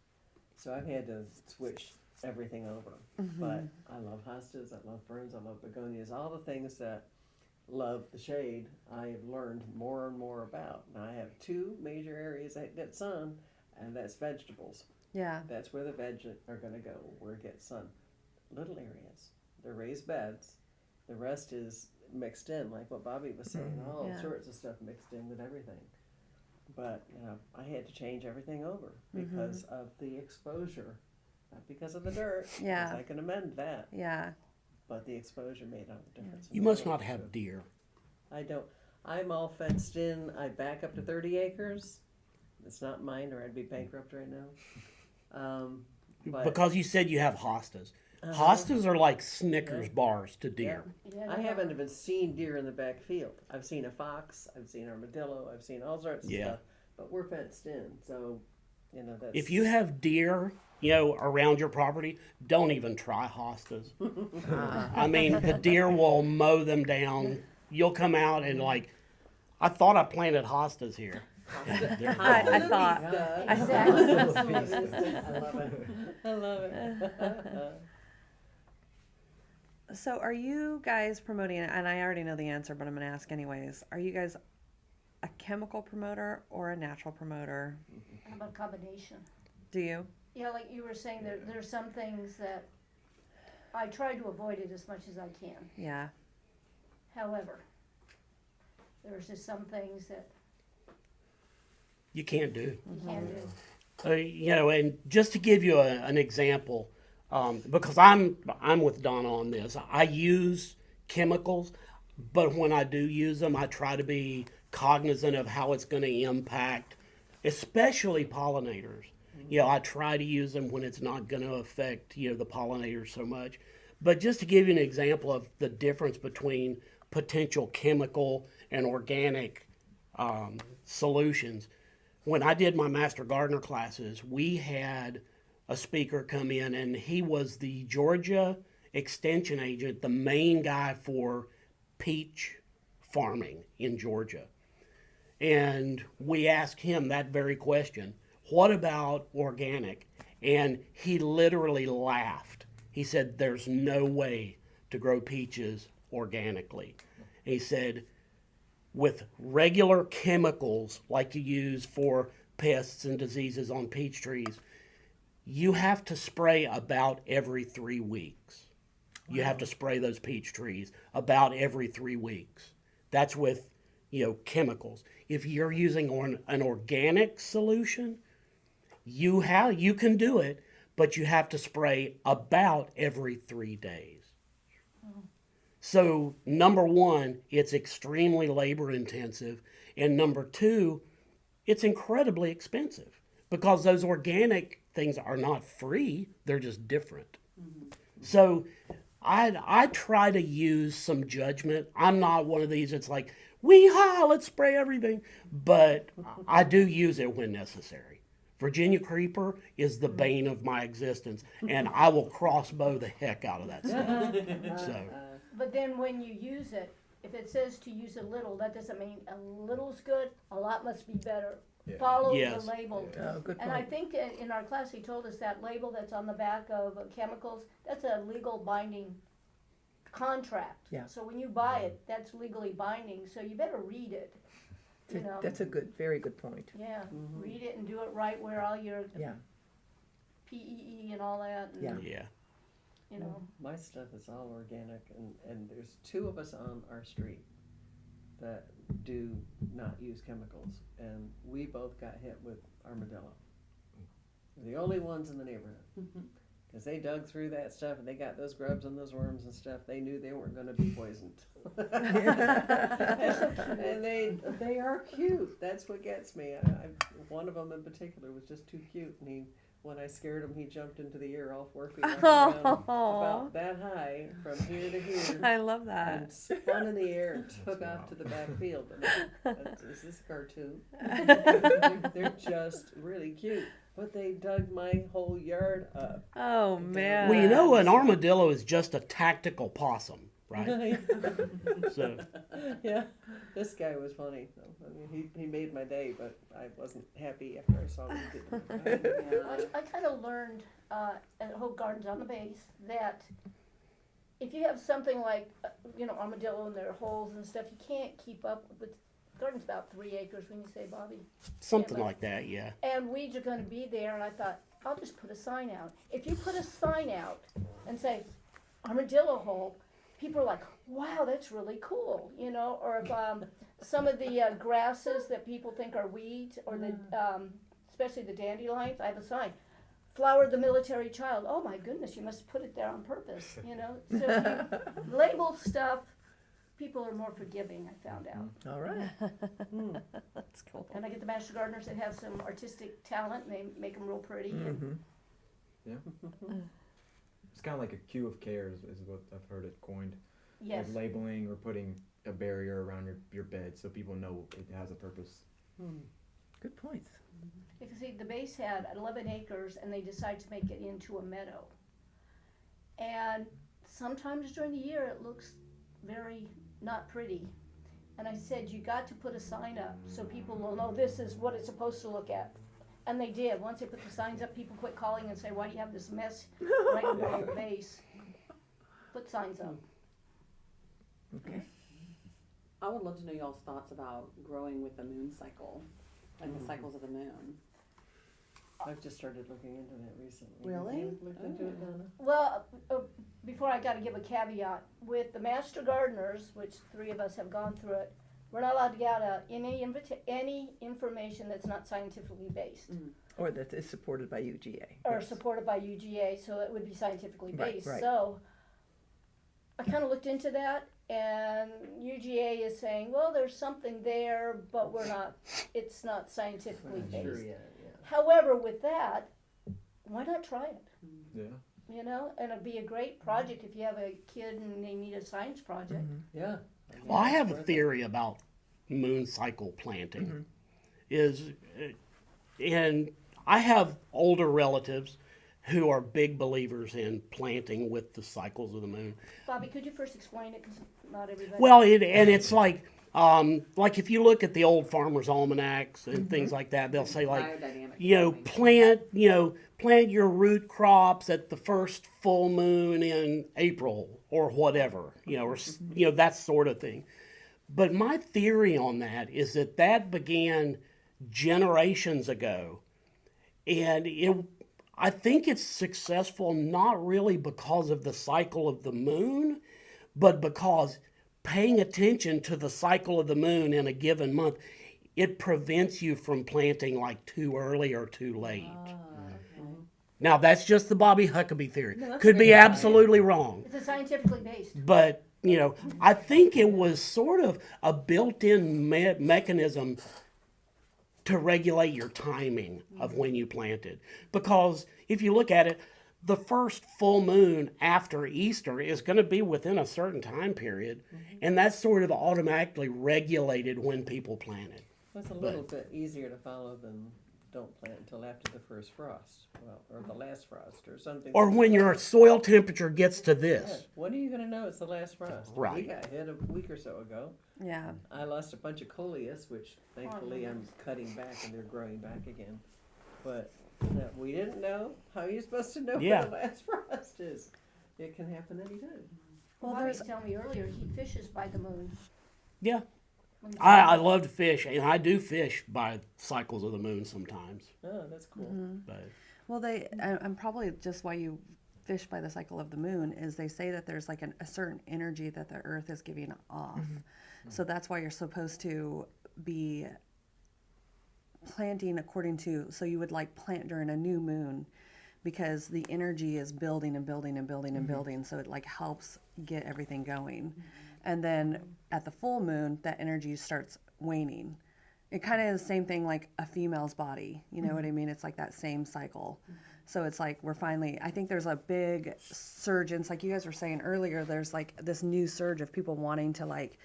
So I've had to switch everything over. But I love hostas, I love ferns, I love begonias, all the things that love the shade, I have learned more and more about. Now I have two major areas that get sun, and that's vegetables. Yeah. That's where the veg are going to go, where it gets sun. Little areas, they're raised beds. The rest is mixed in, like what Bobby was saying, all Yeah. sorts of stuff mixed in with everything. But I had to change everything over because of the exposure, not because of the dirt. 'Cause Yeah. I can amend that, Yeah. but the exposure made all the difference. in You the must world. not have deer. I don't. I'm all fenced in. I back up to 30 acres. It's not mine, or I'd be bankrupt right now. But Because you said you have hostas. Uh-huh. Hostas are like Snickers bars to deer. Yeah, I they haven't are. even seen deer in the back field. I've seen a fox. I've seen armadillo. I've seen all sorts of Yeah. stuff. But we're fenced in, so that's. If you have deer, around your property, don't even try hostas. I mean, the deer will mow them down. You'll come out and I thought I planted hostas here. They're I gone. thought. Exactly. I love it. I love it. So are you guys promoting, and I already know the answer, but I'm going to ask anyways. Are you guys a chemical promoter or a natural promoter? How about combination? Do you? Yeah, like you were saying, there's some things that I try to avoid it as much as I can. Yeah. However, there's just some things that You can't do. you can do. And just to give you an example, because I'm with Donna on this. I use chemicals, but when I do use them, I try to be cognizant of how it's going to impact, especially pollinators. I try to use them when it's not going to affect the pollinators so much. But just to give you an example of the difference between potential chemical and organic solutions, when I did my Master Gardener classes, we had a speaker come in, and he was the Georgia extension agent, the main guy for peach farming in Georgia. And we asked him that very question, what about organic? And he literally laughed. He said, there's no way to grow peaches organically. He said, with regular chemicals like you use for pests and diseases on peach trees, you have to spray about every 3 weeks. You have to spray those peach trees about every 3 weeks. That's with, chemicals. If you're using an organic solution, you can do it, but you have to spray about every 3 days. So, number one, it's extremely labor intensive. And number two, it's incredibly expensive because those organic things are not free, they're just different. So, I try to use some judgment. I'm not one of these that's like, wee-haw, let's spray everything. But I do use it when necessary. Virginia creeper is the bane of my existence, and I will crossbow the heck out of that stuff. So. But then when you use it, if it says to use a little, that doesn't mean a little's good, a lot must be better. Yeah. Follow Yes. the label. Oh, good And I point. think in our class he told us that label that's on the back of chemicals, that's a legal binding contract. Yeah. So when you buy it, that's legally binding, so you better read it. You know, That's a very good point. yeah, read it and do it right where all your Yeah. PEE and all that, and, Yeah. Yeah. you know. My stuff is all organic, and there's 2 of us on our street that do not use chemicals, and we both got hit with armadillo. We're the only ones in the neighborhood. Because they dug through that stuff and they got those grubs and those worms and stuff. They knew they weren't going to be poisoned. And they are cute. That's what gets me. One of them in particular was just too cute, and when I scared him, he jumped into the air all 4 feet off the ground, about that high from here to here. I love that. And spun in the air and took off to the back field. Is this a cartoon? They're just really cute. But they dug my whole yard up. Oh man. Well, an armadillo is just a tactical possum, right? So, Yeah, this guy was funny. Though. I mean, he made my day, but I wasn't happy after I saw what he did to me. I kind of learned at Hope Gardens on the base that if you have something like, armadillo and their holes and stuff, you can't keep up with, garden's about 3 acres, when you say, Bobby? Something Yeah, like that, yeah. And weeds are gonna be there, and I thought, I'll just put a sign out. If you put a sign out and say, armadillo hole, people are like, wow, that's really cool, or if, some of the grasses that people think are weeds, or the, especially the dandelions, I have a sign, flower the military child. Oh my goodness, you must put it there on purpose, So if you label stuff, people are more forgiving, I found out. All right. That's cool. And I get the master gardeners that have some artistic talent, and they make them real pretty. And Yeah. It's kind of like a queue of care is what I've heard it coined. yes, Like labeling or putting a barrier around your bed so people know it has a purpose. Good points. because see, the base had 11 acres, and they decided to make it into a meadow. And sometimes during the year, it looks very not pretty. And I said, you got to put a sign up so people will know this is what it's supposed to look at. And they did. Once they put the signs up, people quit calling and say, why do you have this mess right in the old base? Put signs up. Okay. I would love to know y'all's thoughts about growing with the moon cycle, like the cycles of the moon. I've just started looking into that recently. Really? Have you looked into it, Donna? Well, before I got to give a caveat, with the master gardeners, which 3 of us have gone through it, we're not allowed to get out any information that's not scientifically based Or that is supported by UGA. or Yes. supported by UGA, so it would be scientifically Right, based. right. So I kind of looked into that, and UGA is saying, well, there's something there, but it's not scientifically Not based. sure yet, yeah. However, with that, why not try it? Yeah. And it'd be a great project if you have a kid and they need a science project. Yeah. Well, I have a theory about moon cycle planting. And I have older relatives who are big believers in planting with the cycles of the moon. Bobby, could you first explain it, because not everybody. Well, it's like if you look at the old farmers' almanacs and things like that, they'll say like, Biodynamic plant your root crops at the first full moon in April or whatever, that sort of thing. But my theory on that is that began generations ago, and I think it's successful not really because of the cycle of the moon, but because paying attention to the cycle of the moon in a given month, it prevents you from planting like too early or too late. Now, that's just the Bobby Huckabee theory. Could be absolutely wrong. It's a scientifically based. But, I think it was sort of a built-in mechanism to regulate your timing of when you planted. Because if you look at it, the first full moon after Easter is going to be within a certain time period, and that's sort of automatically regulated when people planted. Well, it's a little bit easier to follow than don't plant until after the first frost, or the last frost, or something. Or when your soil temperature gets to Yeah. this. When are you going to know it's the last frost? Right. We got hit a week or so ago. Yeah. I lost a bunch of coleus, which thankfully I'm cutting back and they're growing back again. But we didn't know. How are you supposed to know Yeah. when the last frost is? It can happen anytime. Well, Bobby was telling me earlier he fishes by the moon. Yeah. When he's I love to fish, and I do fish by cycles of the moon sometimes. Oh, that's cool. But Well, and probably just why you fish by the cycle of the moon is they say that there's like a certain energy that the earth is giving off. So that's why you're supposed to be planting so you would like plant during a new moon because the energy is building and building and building and building. So it like helps get everything going. And then at the full moon, that energy starts waning. It kind of is the same thing like a female's body. You know what I mean? It's like that same cycle. So it's like I think there's a big surge. It's like you guys were saying earlier, there's like this new surge of people wanting to like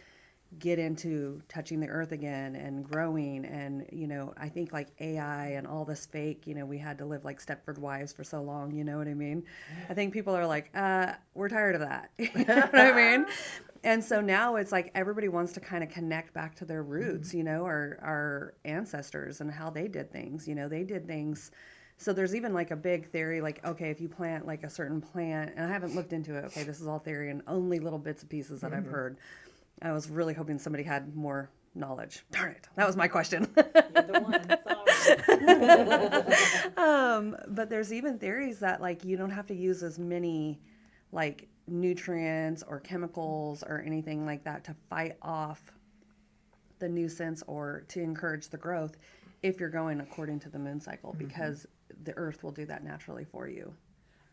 get into touching the earth again and growing. And, I think like AI and all this fake, we had to live like Stepford Wives for so long. You know what I mean? I think people are like, we're tired of that. You know what I mean? And so now it's like everybody wants to kind of connect back to their roots, our ancestors and how they did things. They did things So there's even like a big theory, like, okay, if you plant like a certain plant, and I haven't looked into it, okay, this is all theory and only little bits and pieces that I've heard. I was really hoping somebody had more knowledge. Darn it. That was my question. You're the one. Sorry. But there's even theories that like you don't have to use as many like nutrients or chemicals or anything like that to fight off the nuisance or to encourage the growth if you're going according to the moon cycle, because the earth will do that naturally for you.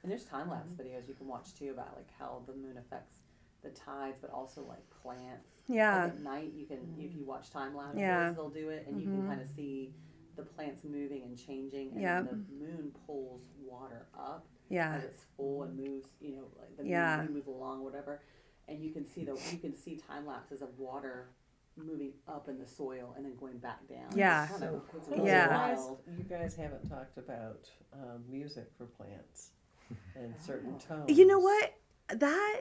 And there's time lapse videos you can watch too about like how the moon affects the tides, but also like plants. Yeah. Like at night, you can if you watch time lapses, Yeah. they'll do it, and you can kind of see the plants moving and changing. And Yep. then the moon pulls water up Yeah. as it's full and moves. You know, like the Yeah. moon moves along, whatever. And you can see time lapses of water moving up in the soil and then going back down. Yeah. It's kind of, it's So really Yeah. wild. You guys haven't talked about music for plants and certain tones. You know what? That,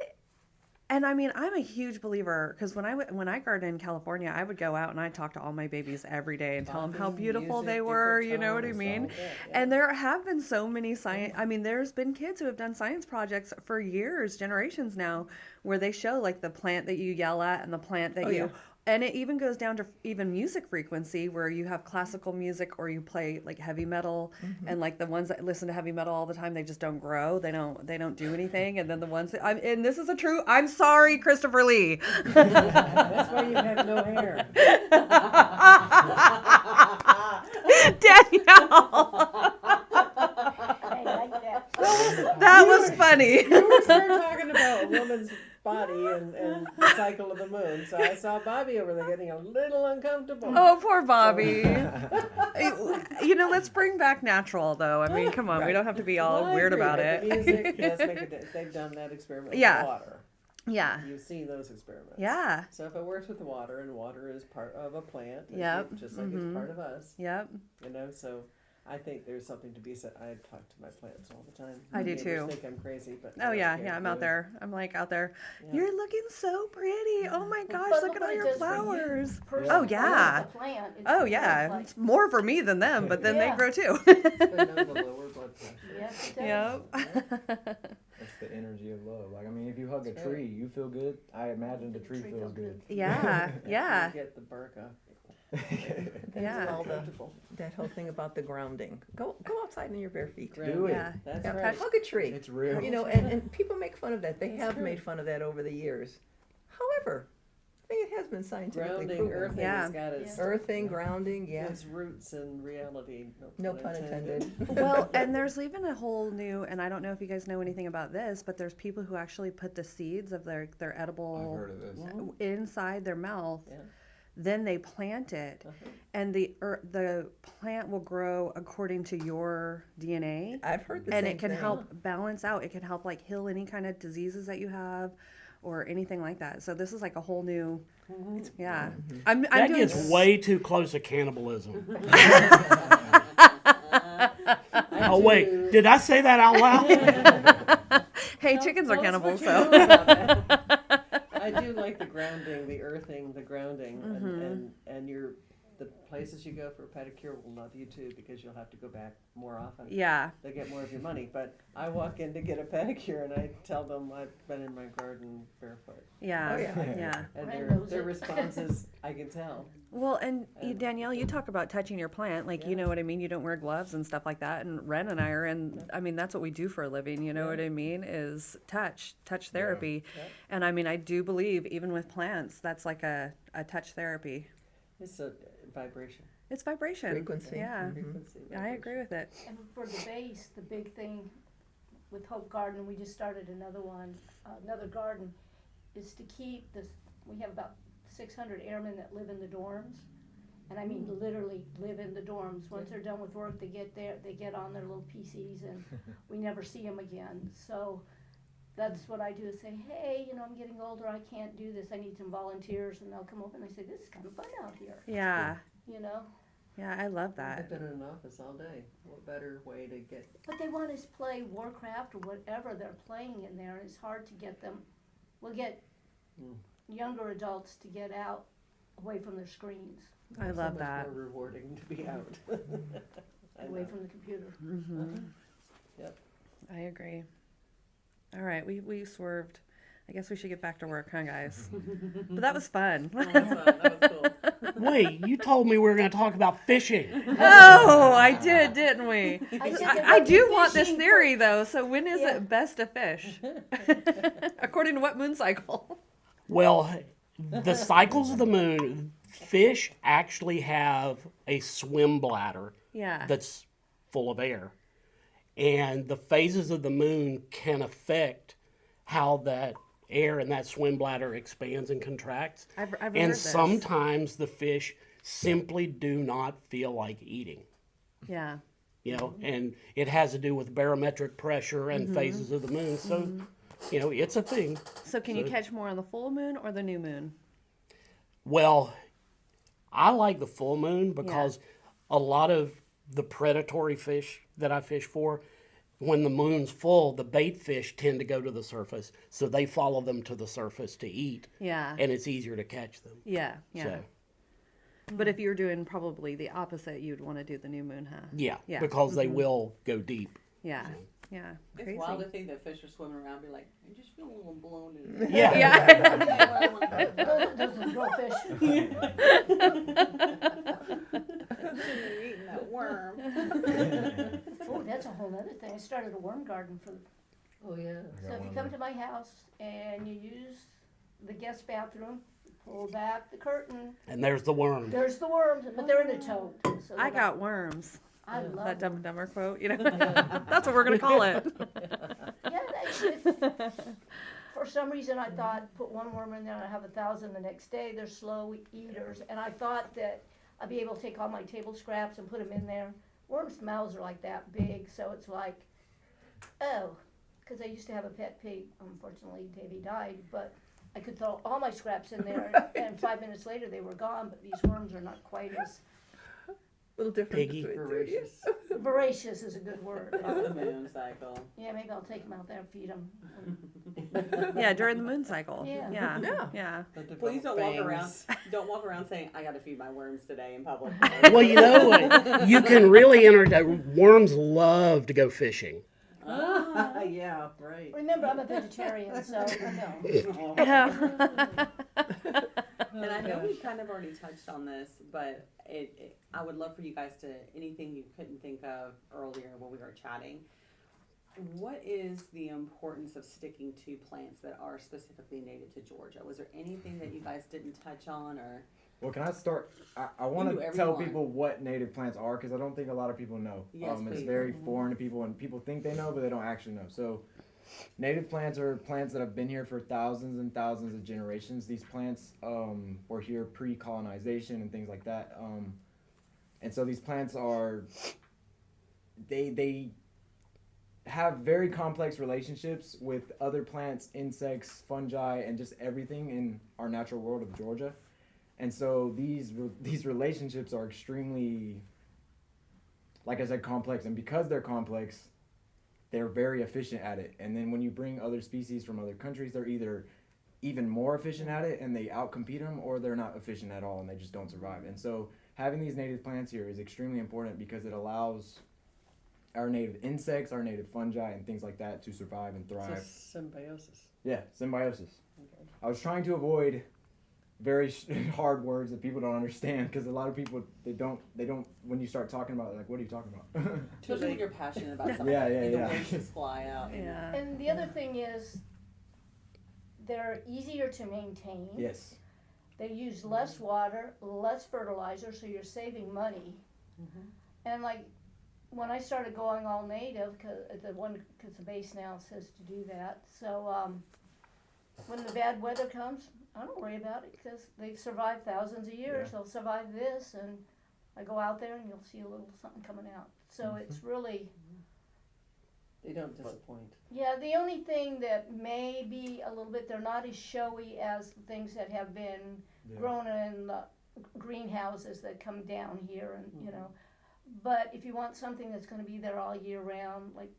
and I mean, I'm a huge believer because when I gardened in California, I would go out and I'd talk to all my babies every day and tell them how Bumping beautiful music, they were. different You know what I tones, mean? all that, yeah. And there have been so many science. I mean, there's been kids who have done science projects for years, generations now, where they show like the plant that you yell at and the plant that you. yeah. And it even goes down to even music frequency, where you have classical music or you play like heavy metal, and like the ones that listen to heavy metal all the time, they just don't grow. They don't do anything. And then the ones that and this is a true. I'm sorry, Christopher Lee. That's why you have no hair. Danielle, I like that. that was funny. You were starting talking about a woman's body and the cycle of the moon. So I saw Bobby over there getting a little uncomfortable. Oh, poor Bobby. You know, let's bring back natural, though. I mean, come on, we don't have to be all Well, I weird agree, about but it. The music does make a difference. They've done that experiment Yeah. with water. Yeah, You've seen those experiments. yeah, So if it works with water, and water is part of a plant, Yep. just like it's part of us, yep. you know. So I think there's something to be said. I talk to my plants all the time. I do Neighbors too. think I'm crazy, but Oh yeah, okay, yeah. I'm out good. there. I'm like out there. Yeah. You're looking so pretty. Oh my gosh, But look at all what it your does for you flowers. personally, Oh, yeah. the plant, it's Oh really yeah, like- it's more for me than them, but then they Yeah. grow too. But no, the lower blood pressure. Yes, it does. Yep. That's the energy of love. Like, I mean, if you hug a That's tree, you feel good. I imagine the tree feels good. Yeah, yeah, You get the bark off. yeah. All the, Comfortable. that whole thing about the grounding. Go outside in your bare feet. Do it. Yeah. That's Yeah, right. hug a tree. It's real. You know, and people make fun of that. They That's have true. made fun of that over the years. However, I think it has been scientifically Grounding, proven. earthing Yeah. has got its, Earthing, grounding, yeah. its roots in reality. No pun intended. Well, and there's even a whole new, and I don't know if you guys know anything about this, but there's people who actually put the seeds of their I've edible heard of this. inside their mouth. Yeah. Then they plant it, and the plant will grow according to your DNA, I've heard the and same it can thing. help balance out. It can help like heal any kind of diseases that you have, or anything like that. So this is like a whole new, yeah. I'm That doing gets way too close to cannibalism. Oh wait, did I say that out loud? Hey, chickens are Tell us cannibals, what you so. know about that. I do like the grounding, the earthing, the grounding, and the places you go for a pedicure will love you too, because you'll have to go back more often. Yeah, They get more of your money. But I walk in to get a pedicure and I tell them I've been in my garden barefoot, yeah, Oh, yeah. yeah. and Brand their knows their it. response is, I can tell. Well, and Danielle, you talk about touching your plant, like, you Yeah. know what I mean? You don't wear gloves and stuff like that. And Ren and I are I mean, that's what we do for a living, you know what I mean? Is touch therapy. Yeah. And I mean, I do believe even with plants, that's like a touch therapy. It's a vibration. It's vibration. Frequency. Yeah, Frequency, I vibration. agree with it. And for the base, the big thing with Hope Garden, we just started another one, another garden, is to keep this, we have about 600 airmen that live in the dorms. And I mean, literally live in the dorms. Once they're done with work, they get there, they get on their little PCs and we never see them again. So that's what I do is say, hey, you know, I'm getting older, I can't do this, I need some volunteers. And they'll come over and they say, this is kind of fun out here, Yeah, you know? yeah, I love I've that. been in an office all day. What better way to get What they want is play Warcraft or whatever they're playing in there, and it's hard to get them. We'll get younger adults to get out away from their screens. I so love much that. more rewarding to be out. away from the computer. I agree. All right, we swerved. I guess we should get back to work, huh, guys? But that was fun. That was cool. Wait, you told me we were going to talk about fishing. Oh, I did, didn't we? I said there I might be do want this fishing for- theory though. So when is Yeah. it best to fish? According to what moon cycle? Well, the cycles of the moon, fish actually have a swim bladder Yeah. that's full of air. And the phases of the moon can affect how that air in that swim bladder expands and contracts. I've And heard this. sometimes the fish simply do not feel like eating. Yeah. You know, and it has to do with barometric pressure and phases of the moon. So, you know, it's a thing. So can you catch more on the full moon or the new moon? Well, I like the full moon because a lot of the predatory fish that I fish for, when the moon's full, the bait fish tend to go to the surface. So they follow them to the surface to eat. Yeah. And it's easier to catch them. Yeah. Yeah. So, But if you're doing probably the opposite, you'd want to do the new moon, huh? yeah, Yeah. because they will go deep. Yeah. Yeah. It's Crazy. wild to think that fish are swimming around and be like, I just feel a little bloated. Yeah. Yeah. Those are girl fish. You're eating that worm. Oh, that's a whole other thing. I started a worm garden for. Oh, yeah. So if you come to my house and you use the guest bathroom, pull back the curtain. And there's the worm. There's the worms, but they're in a tote. So I they're got worms. I love That them. Dumb and Dumber quote, you know. That's what we're gonna call it. Yeah, for some reason I thought put one worm in there and I have 1,000 the next day. They're slow eaters, and I thought that I'd be able to take all my table scraps and put them in there. Worms' mouths are like that big, so it's like, oh, because I used to have a pet pig. Unfortunately, Davy died, but I could throw all my scraps in there, and 5 minutes later they were gone. But these worms are not quite as Little different Piggy. between the two. Voracious. voracious is a good word. It's the moon cycle. Yeah, maybe I'll take them out there and feed them. Yeah, during the moon cycle. Yeah. Yeah. Yeah. Yeah. Please don't walk around. Don't walk around saying I got to feed my worms today in public. Well, you know what? You can really worms love to go fishing. Yeah, right. Remember, I'm a vegetarian, so no. And I know we kind of already touched on this, but I would love for you guys to, anything you couldn't think of earlier when we were chatting, what is the importance of sticking to plants that are specifically native to Georgia? Was there anything that you guys didn't touch on, or? Well, can I start? I want do to whatever tell you want. people what native plants are because I don't think a lot of people know. Yes, It's please. very foreign to people, and people think they know, but they don't actually know. So, native plants are plants that have been here for thousands and thousands of generations. These plants were here pre-colonization and things like that. And so these plants are, they have very complex relationships with other plants, insects, fungi, and just everything in our natural world of Georgia. And so these relationships are extremely, like I said, complex. And because they're complex, they're very efficient at it. And then when you bring other species from other countries, they're either even more efficient at it and they outcompete them, or they're not efficient at all and they just don't survive. And so having these native plants here is extremely important because it allows our native insects, our native fungi, and things like that to survive and thrive. It's a symbiosis. Yeah, symbiosis. I was trying to avoid very hard words that people don't understand because a lot of people they don't when you start talking about it, like, what are you talking about? Especially when you're passionate about something. Yeah, and the yeah. words just fly out. Yeah. And the other thing is, they're easier to maintain. Yes. They use less water, less fertilizer, so you're saving money. And like, when I started going all native, cause the base now says to do that. So when the bad weather comes, I don't worry about it because they've survived thousands of years. Yeah. They'll survive this, and I go out there and you'll see a little something coming out. So it's really, They don't disappoint. yeah, the only thing that may be a little bit, they're not as showy as the things that have been grown in the greenhouses that come down here, and you know. But if you want something that's going to be there all year round, like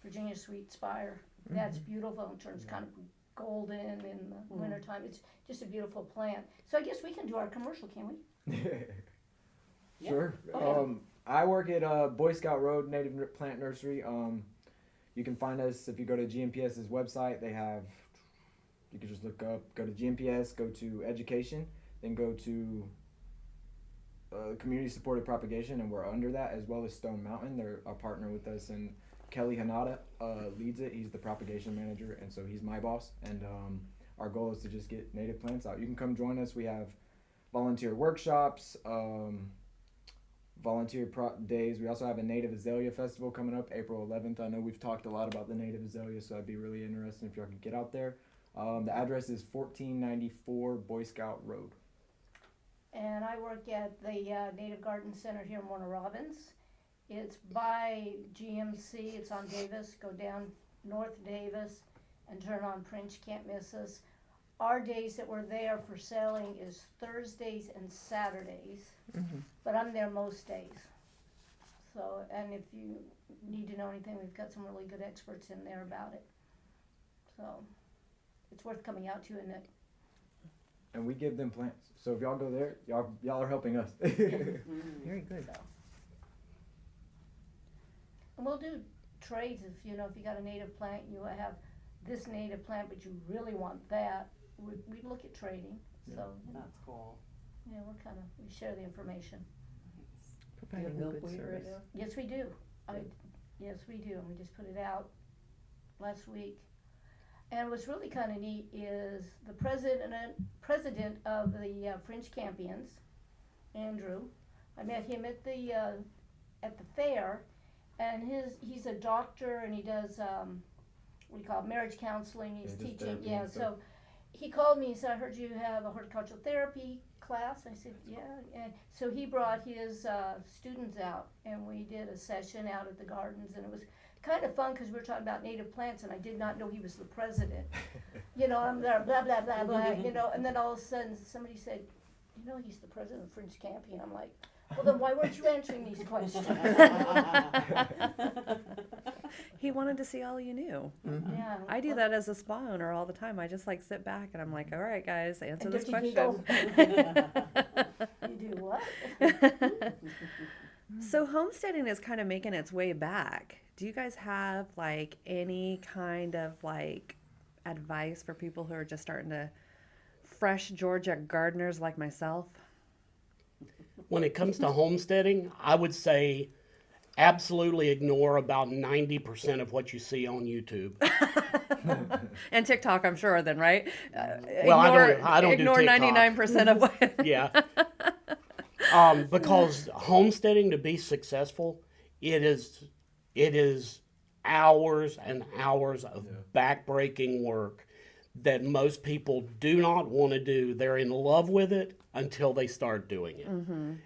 Virginia Sweet Spire, that's beautiful and turns kind of golden in the wintertime. It's just a beautiful plant. So I guess we can do our commercial, can we? Sure. Okay. I work at Boy Scout Road Native Plant Nursery. You can find us if you go to GMPS's website. They have, you can just look up, go to GMPS, go to education, then go to community supported propagation, and we're under that, as well as Stone Mountain. They're a partner with us, and Kelly Hanada leads it. He's the propagation manager, and so he's my boss. And our goal is to just get native plants out. You can come join us. We have volunteer workshops, days. We also have a native azalea festival coming up April 11th. I know we've talked a lot about the native azalea, so I'd be really interested if y'all could get out there. The address is 1494 Boy Scout Road. And I work at the Native Garden Center here in Warner Robins. It's by GMC. It's on Davis. Go down North Davis and turn on Prince. Can't miss us. Our days that we're there for selling is Thursdays and Saturdays, but I'm there most days. So, and if you need to know anything, we've got some really good experts in there about it. So, it's worth coming out to, isn't it? And we give them plants. So if y'all go there, y'all are helping us. Very good. So. And we'll do trades if you got a native plant, you have this native plant, but you really want that. We look at trading. So That's cool. yeah, we share the information. Do you have milkweed right now? Yes, we do. Yes, we do. And we just put it out last week. And what's really kind of neat is the president of the French Campions, Andrew. I met him at the fair, and he's a doctor, and he does what do you call it, marriage counseling. He's teaching. Yeah, so he called me and said, I heard you have a horticultural therapy class. I said, yeah. And so he brought his students out, and we did a session out at the gardens, and it was kind of fun because we were talking about native plants, and I did not know he was the president. I'm there, blah, blah, blah, blah, and then all of a sudden somebody said, he's the president of French Campion. I'm like, well, then why weren't you answering these questions? He wanted to see all you knew. Yeah. I do that as a spa owner all the time. I just sit back and I'm like, all right, guys, answer And this Dirty question. You do what? So homesteading is kind of making its way back. Do you guys have any kind of advice for people who are just starting to fresh Georgia gardeners like myself? When it comes to homesteading, I would say absolutely ignore about 90% of what you see on YouTube. And TikTok, I'm sure, then, right? Well, I don't do ignore TikTok. 99% of what. Yeah. Because homesteading, to be successful, it is hours and hours of backbreaking work that most people do not want to do. They're in love with it until they start doing it.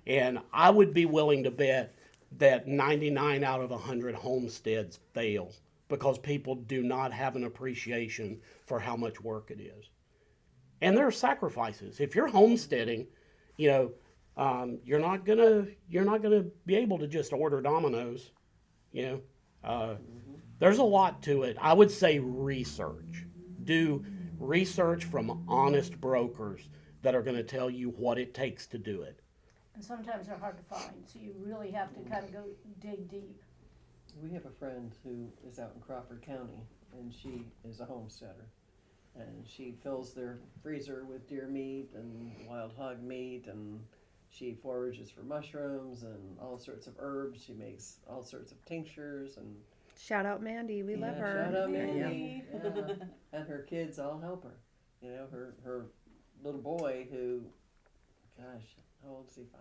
And I would be willing to bet that 99 out of 100 homesteads fail because people do not have an appreciation for how much work it is. And there are sacrifices. If you're homesteading, you're not gonna be able to just order Domino's. There's a lot to it. I would say research. Do research from honest brokers that are going to tell you what it takes to do it. And sometimes they're hard to find, so you really have to kind of go dig deep. We have a friend who is out in Crawford County, and she is a homesteader. And she fills their freezer with deer meat and wild hog meat, and she forages for mushrooms and all sorts of herbs. She makes all sorts of tinctures and Shout out Mandy, we love her. Shout out Mandy. Yeah. And her kids all help her. Her little boy who, gosh, how old is he? 5,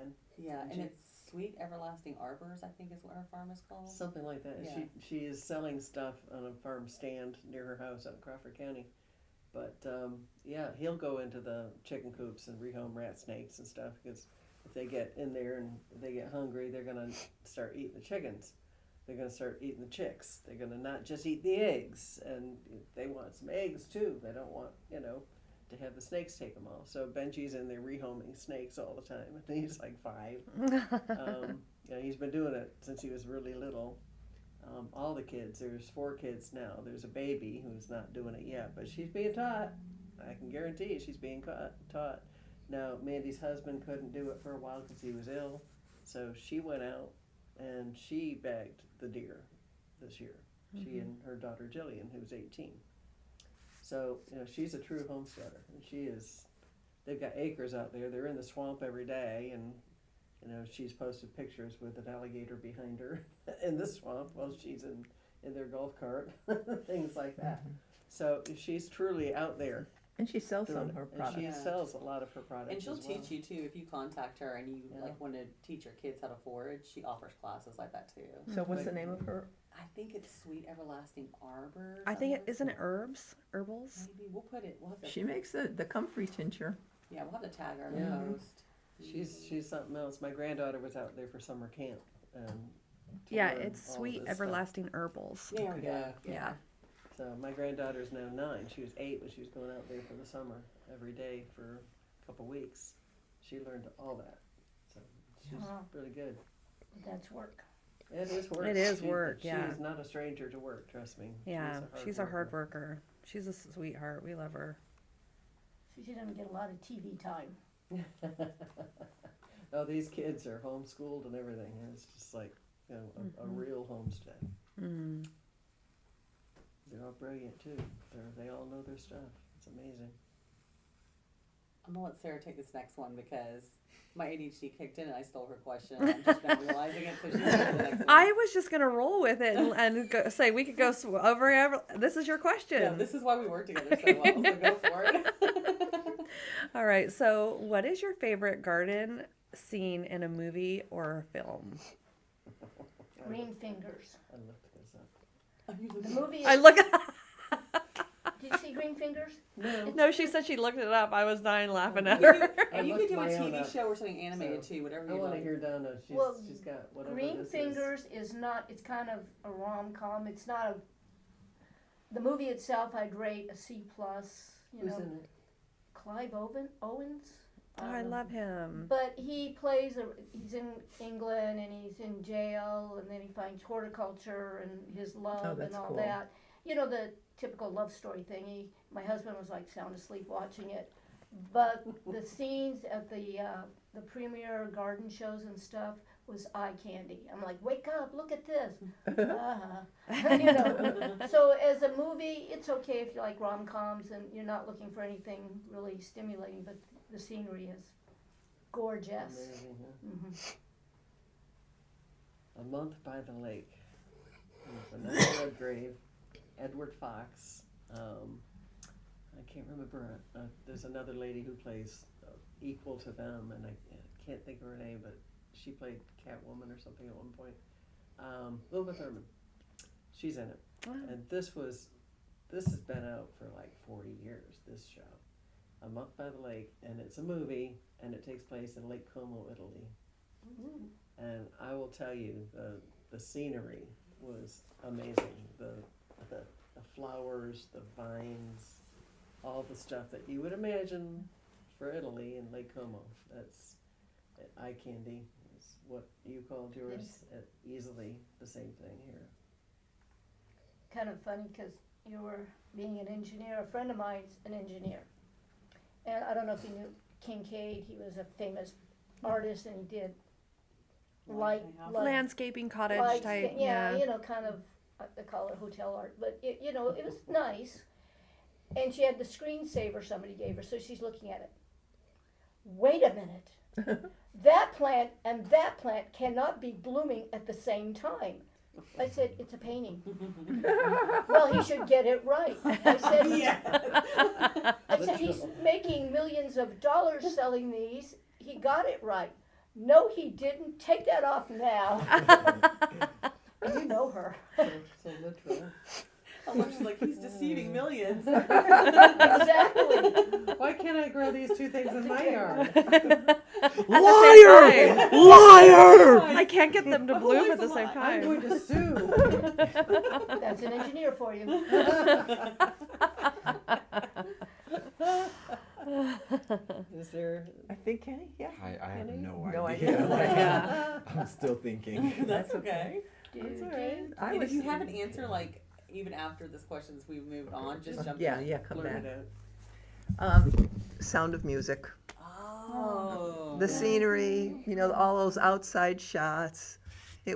10? Yeah, and it's Sweet Everlasting Arbors, I think is what her farm is called. Something like that. Yeah. She is selling stuff on a farm stand near her house out in Crawford County. But he'll go into the chicken coops and rehome rat snakes and stuff, because if they get in there and they get hungry, they're gonna start eating the chickens. They're gonna start eating the chicks. They're gonna not just eat the eggs, and they want some eggs too. They don't want to have the snakes take them all. So Benji's in there rehoming snakes all the time, and he's like 5. He's been doing it since he was really little. All the kids, there's 4 kids now. There's a baby who's not doing it yet, but she's being taught. I can guarantee she's being taught. Now, Mandy's husband couldn't do it for a while because he was ill, So she went out and she bagged the deer this year. She and her daughter Jillian, who's 18. So, she's a true homesteader. And they've got acres out there. They're in the swamp every day. And, she's posted pictures with an alligator behind her in the swamp while she's in their golf cart, things like that. So she's truly out there. And she sells some of her And products. she Yeah. sells a lot of her products. And she'll as well. teach you too if you contact her and you Yeah. like want to teach your kids how to forage. She offers classes like that too. So what's the name of her? I think it's Sweet Everlasting Arbor. I think somewhere. isn't it herbals? Maybe we'll put it. We'll have to. She makes the comfrey tincture. Yeah, we'll have to tag her in Yeah. the post. She's something else. My granddaughter was out there for summer camp. To Yeah, learn it's all Sweet this stuff. Everlasting Herbals. There we go. Yeah. Yeah. So my granddaughter's now 9. She was 8 when she was going out there for the summer every day for a couple weeks. She learned all that. So she's Wow. really good. That's work. It is work. It is work, yeah. She's not a stranger to work, trust me. Yeah, she's a hard worker. worker. She's a sweetheart. We love her. So she doesn't get a lot of TV time. Oh, these kids are homeschooled and everything. It's just like a real homestead. Mm. They're all brilliant too. They all know their stuff. It's amazing. I'm gonna let Sarah take this next one because my ADHD kicked in and I stole her question. And I'm just not realizing it, so she's going to the next one. I was just gonna roll with it and say we could go over. This is your question. Yeah, this is why we work together so well. So go for it. All right. So, what is your favorite garden scene in a movie or a film? Green Fingers. I looked this up. The movie. I look. Did you see Green Fingers? No. No, she said she looked it up. I was dying laughing at You her. could- I and you looked could do a my own TV up. show or something animated too, whatever I you want to like. hear Donna. Well, She's got whatever Green this is. Fingers is not. It's kind of a rom-com. It's not a. The movie itself, I'd rate a C+. You Who's know, in it? Clive Owens. Oh, I love him. But he plays he's in England and he's in jail and then he finds horticulture and his love and that's all cool. that. You know, the typical love story thing. My husband was like sound asleep watching it. But the scenes at the premier garden shows and stuff was eye candy. I'm like, wake up, look at this. You know. So as a movie, it's okay if you like rom-coms and you're not looking for anything really stimulating, but the scenery is gorgeous. Amazing, huh? Hmm. A Month by the Lake. Vanessa Redgrave, Edward Fox. I can't remember. There's another lady who plays equal to them, and I can't think of her name, but she played Catwoman or something at one point. Wilma Thurman. She's in it. Wow. And this has been out for like 40 years, this show. A Month by the Lake, and it's a movie, and it takes place in Lake Como, Italy. And I will tell you, the scenery was amazing. The flowers, the vines, all the stuff that you would imagine for Italy and Lake Como. That's eye candy. Is what you called yours. Easily the same thing here. Kind of funny because you were being an engineer. A friend of mine's an engineer. And I don't know if you knew Kincaid. He was a famous artist and he did light Landscaping cottage lights, type. yeah, you know, kind of, they call it hotel art, but it, you know, it was nice. And she had the screensaver somebody gave her, so she's looking at it. Wait a minute. That plant and that plant cannot be blooming at the same time. I said, it's a painting. Well, he should get it right. I said, he's making millions of dollars selling these. He got it right. No, he didn't. Take that off now. And you know her. So literal. Alicia's like, he's deceiving millions. Exactly. Why can't I grow these two things in my yard? Liar! Liar! I can't get them to bloom at the same I'm going time. to sue. That's an engineer for you. Is there? I think Kenny, yeah. I have no No idea. idea. I'm still thinking. That's okay. That's all right. And if you have an answer, like, even after this question, as we've moved on, just jump Yeah, in. yeah, come Blurt back. it out. Sound of Music. Oh, Oh. The scenery, you know, all those outside shots. It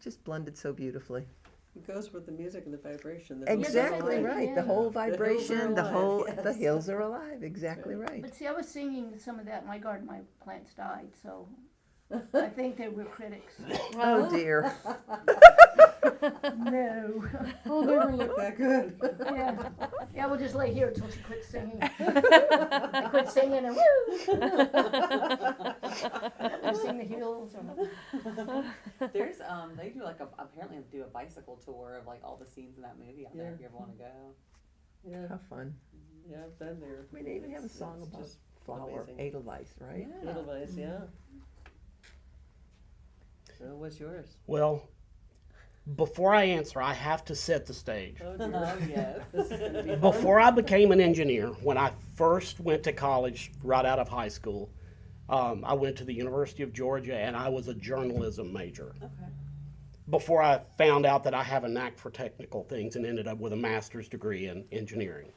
just blended so beautifully. It goes with the music and the vibration. The hills are Exactly alive. right. The Yeah. whole hills are vibration, the alive, whole, yes. the hills are alive. Exactly right. But see, I was singing some of that in my garden. My plants died, so I think they were critics. Oh dear. No. I'll never look that good. Yeah. Yeah, we'll just lay here until she quits singing. I quit singing and woo! I sing the hills. There's they do like apparently do a bicycle tour of like all the scenes in that movie out there if you ever want to go. Yeah, How fun. yeah, I've been there. I mean, they even have a song It's about just flower, amazing. Edelweiss, right? Yeah. Edelweiss, yeah. So what's yours? Well, before I answer, I have to set the stage. Oh, dear. Oh yes. This is gonna be fun. Before I became an engineer, when I first went to college right out of high school, I went to the University of Georgia and I was a journalism major. Okay. Before I found out that I have a knack for technical things and ended up with a master's degree in engineering.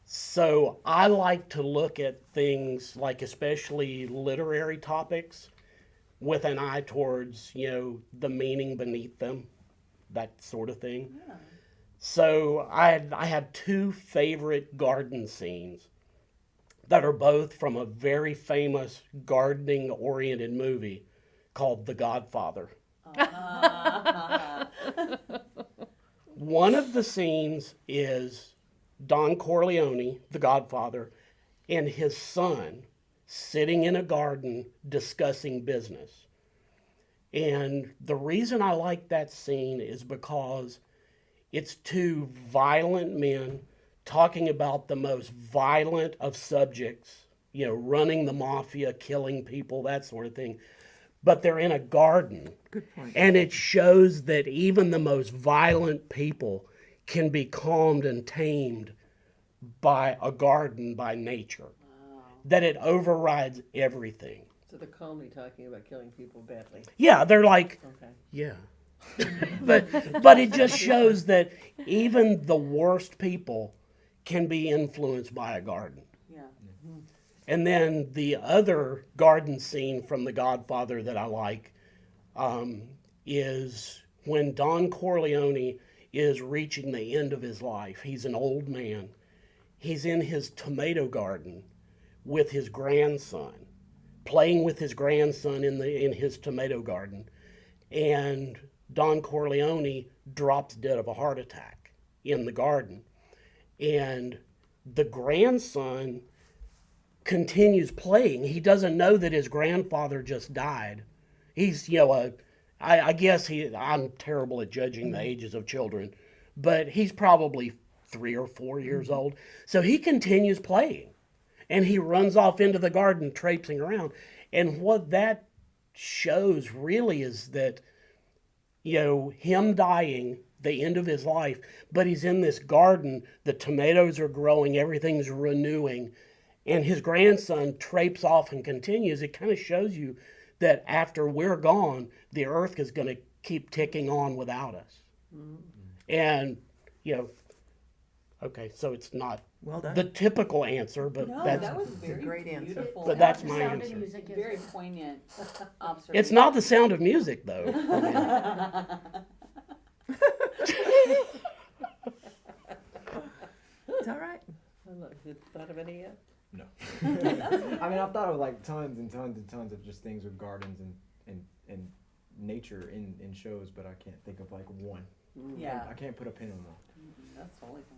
So I like to look at things like especially literary topics with an eye towards, you know, the meaning beneath them, that sort of thing. Yeah. So I have two favorite garden scenes that are both from a very famous gardening oriented movie called The Godfather. One of the scenes is Don Corleone, the Godfather, and his son sitting in a garden discussing business. And the reason I like that scene is because it's two violent men talking about the most violent of subjects, you know, running the mafia, killing people, that sort of thing. But they're in a garden. Good point. And it shows that even the most violent people can be calmed and tamed by a garden, by nature. That it overrides everything. So they're calmly talking about killing people badly. Yeah, they're like, Okay. yeah. but it just shows that even the worst people can be influenced by a garden. Yeah. And then the other garden scene from The Godfather that I like is when Don Corleone is reaching the end of his life. He's an old man. He's in his tomato garden with his grandson, playing with his grandson in his tomato garden. And Don Corleone drops dead of a heart attack in the garden. And the grandson continues playing. He doesn't know that his grandfather just died. He's, you know, I guess I'm terrible at judging the ages of children, but he's probably 3 or 4 years old. So he continues playing and he runs off into the garden traipsing around. And what that shows really is that, you know, him dying, the end of his life, but he's in this garden, the tomatoes are growing, everything's renewing, and his grandson traipses off and continues. It kind of shows you that after we're gone, the earth is going to keep ticking on without us. Mm-hmm. And, you know, okay, so it's not Well done. the typical answer, but No, that's, that was very great answer. beautiful. but that's The my Sound of answer. Music is very it? poignant observation. It's not the Sound of Music, though. I mean, It's all right. I don't know, have you thought of any yet? No. I mean, I've thought of like tons and tons and tons of just things with gardens and nature in shows, but I can't think of like one. Yeah. I can't put a pin on one. That's totally fine.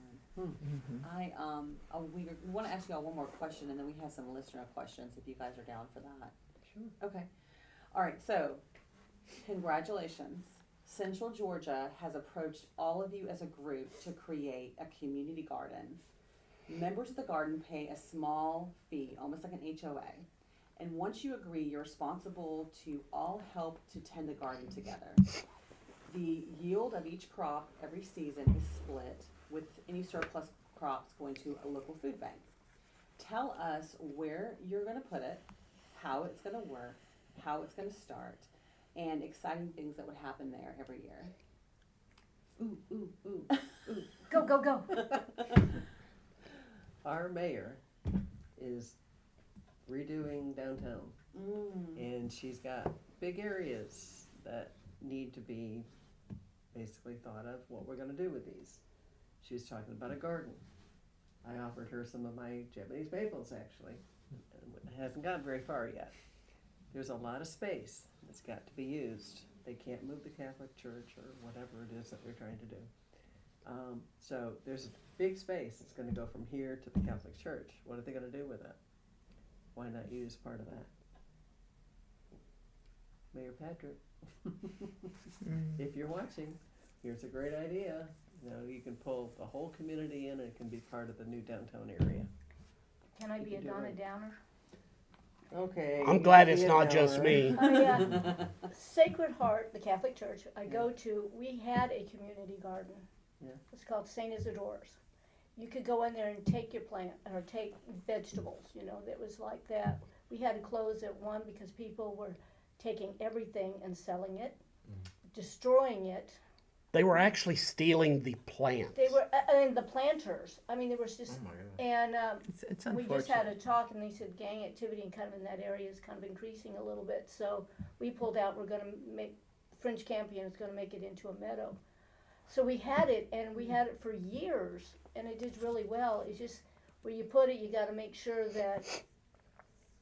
We want to ask you all one more question, and then we have some listener questions if you guys are down for that. Sure. Okay. All right. So, congratulations. Central Georgia has approached all of you as a group to create a community garden. Members of the garden pay a small fee, almost like an HOA. And once you agree, you're responsible to all help to tend the garden together. The yield of each crop every season is split, with any surplus crops going to a local food bank. Tell us where you're going to put it, how it's going to work, how it's going to start, and exciting things that would happen there every year. Ooh, ooh, ooh, ooh. Go, go, go. Our mayor is redoing downtown. Mm. And she's got big areas that need to be basically thought of what we're gonna do with these. She was talking about a garden. I offered her some of my Japanese maples actually. It hasn't gotten very far yet. There's a lot of space that's got to be used. They can't move the Catholic Church or whatever it is that they're trying to do. So there's a big space that's gonna go from here to the Catholic Church. What are they gonna do with it? Why not use part of that? Mayor Patrick, if you're watching, here's a great idea. You know, you can pull the whole community in and it can be part of the new downtown area. Can I be a You do Donna it. Downer? Okay. I'm you glad can it's be a not just downer. me. Sacred Heart, the Catholic Church, I go to, we had a community garden. Yeah. It's called St. Isidore's. You could go in there and take your plant, or take vegetables, you know, that was like that. We had to close at 1 because people were taking everything and selling it, destroying it. They were actually stealing the plants. They were, and the planters, I mean, there was just, Oh my god. and It's we unfortunate. just had a talk, and they said gang activity and kind of in that area is kind of increasing a little bit. So we pulled out. We're going to make French Campion is going to make it into a meadow. So we had it, and we had it for years, and it did really well. It's just where you put it, you got to make sure that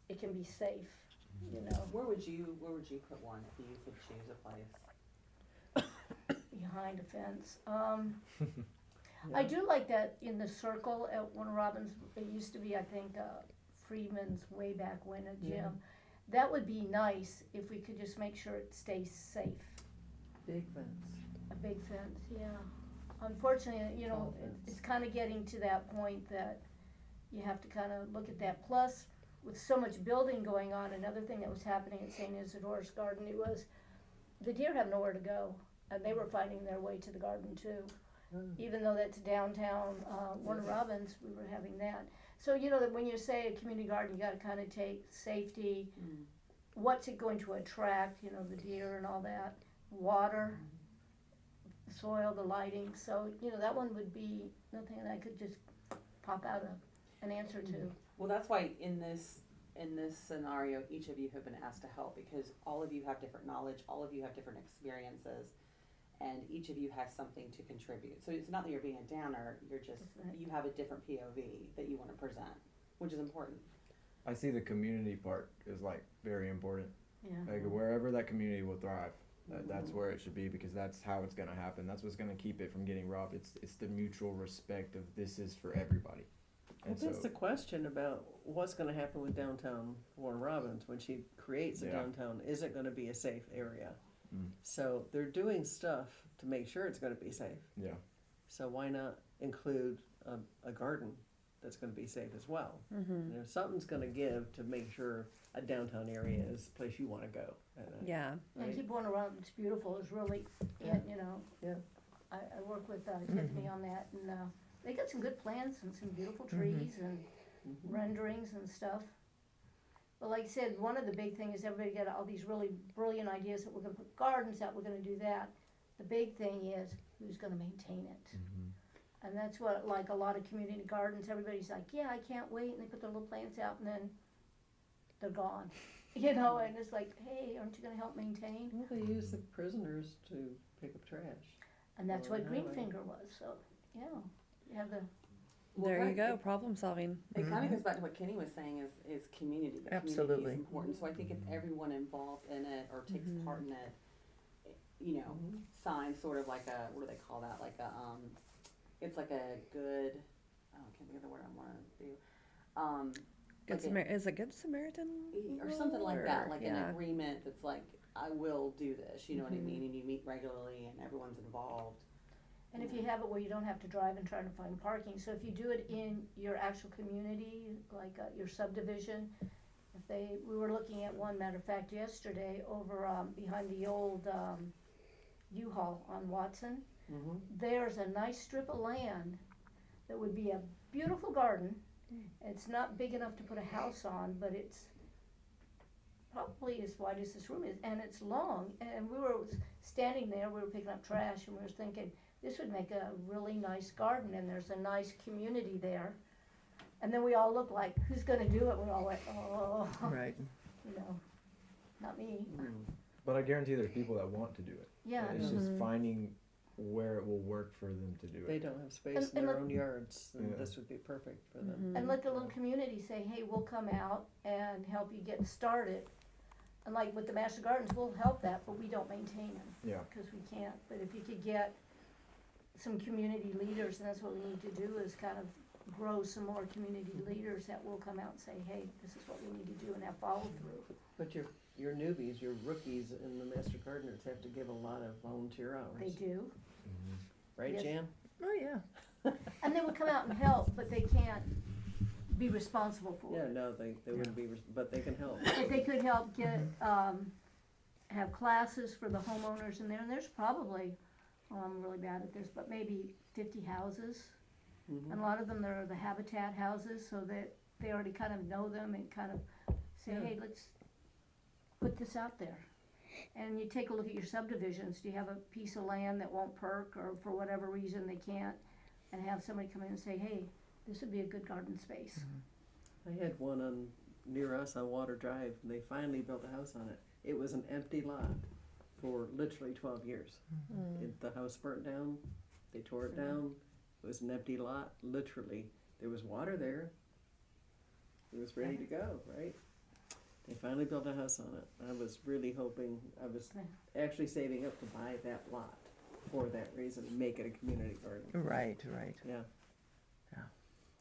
it can be safe. You know, Where would you put one if you could choose a place? behind a fence. I do like that in the circle at Warner Robins. It used to be, I think, Freeman's way back when, a gym. That would be nice if we could just make sure it stays safe. Big fence. A big fence, yeah. Unfortunately, you know, Tall fence. it's kind of getting to that point that you have to kind of look at that. Plus, with so much building going on, another thing that was happening at St. Isidore's Garden, it was the deer have nowhere to go, and they were finding their way to the garden too. Even though that's downtown Warner Robins, we were having that. So you know that when you say a community garden, you got to kind of take safety. What's it going to attract? You know, the deer and all that. Water, soil, the lighting. So you know that one would be nothing that I could just pop out an answer to. Well, that's why in this scenario, each of you have been asked to help because all of you have different knowledge, all of you have different experiences, and each of you has something to contribute. So it's not that you're being a downer, you're just, you have a different POV that you want to present, which is important. I see the community part is like very important. Yeah. Like wherever that community will thrive, that's where it should be because that's how it's gonna happen. That's what's gonna keep it from getting robbed. It's the mutual respect of this is for everybody. Well, And that's so the question about what's going to happen with downtown Warner Robins when she creates a Yeah. downtown. Is it going to be a safe area? Mm. So they're doing stuff to make sure it's going to be safe. yeah, So why not include a garden that's going to be safe as well? You know, something's going to give to make sure a downtown area is a place you want to go. Yeah. And Right. keep one around. It's beautiful. It's really, Yeah. you know. Yeah. I work with Tiffany on that, and they got some good plants and some beautiful trees and renderings and stuff. But like I said, one of the big things is everybody got all these really brilliant ideas that we're going to put gardens out, we're going to do that. The big thing is who's going to maintain it. And that's what, like a lot of community gardens, everybody's like, yeah, I can't wait, and they put their little plants out, and then they're gone. You know, and it's like, hey, aren't you going to help maintain? Well, they use the prisoners to pick up trash. And that's Well, what highway. Greenfinger was, so, yeah. You have the, There you go. Problem solving. It kind of goes back to what Kenny was saying is community. The community Absolutely. is important. So I think if everyone involved in it or takes part in it, you know, signs sort of like a, what do they call that? Like a, it's like a good, oh, I can't think of the word I want to do. Good like Is it Good Samaritan? or something like that, Or- like yeah. an agreement that's like, I will do this, you know what I mean? And you meet regularly and everyone's involved. and if you have it where you don't have to drive and try to find parking, so if you do it in your actual community, like your subdivision, we were looking at one, matter of fact, yesterday, over, behind the old, U-Haul on Watson. There's a nice strip of land that would be a beautiful garden. It's not big enough to put a house on, but it's probably as wide as this room is, and it's long. And we were standing there, we were picking up trash, and we were thinking, this would make a really nice garden, and there's a nice community there. And then we all look like, who's gonna do it? We're all like, oh, Right. you know, not me. But I guarantee there's people that want to do it. Yeah. It's just finding where it will work for them to do They it. don't have space And- in and their look- own yards, and Yeah. this would be perfect for them. And let the little community say, hey, we'll come out and help you get started. And like with the Master Gardens, we'll help that, but we don't maintain them. Yeah. Because we can't. But if you could get some community leaders, and that's what we need to do, is kind of grow some more community leaders that will come out and say, hey, this is what we need to do, and have follow through. But your newbies, your rookies in the Master Gardeners have to give a lot of volunteer hours. They do. Right, Yes. Jan? Oh, yeah. And they would come out and help, but they can't be responsible for Yeah, it. no, they wouldn't be, but they can help. But they could help get, have classes for the homeowners in there, and there's probably, I'm really bad at this, but maybe 50 houses. Mhm. And a lot of them, they're the habitat houses, so that they already kind of know them and kind of say, Yeah. hey, let's put this out there. And you take a look at your subdivisions, do you have a piece of land that won't perk, or for whatever reason they can't, and have somebody come in and say, hey, this would be a good garden space. I had one on, near us on Water Drive, and they finally built a house on it. It was an empty lot for literally 12 years. The house burnt down, they tore it down, it was an empty lot, literally. There was water there. It was ready to go, right? They finally built a house on it. I was really hoping, I was actually saving up to buy that lot for that reason, make it a community garden. Right, right. Yeah. Yeah.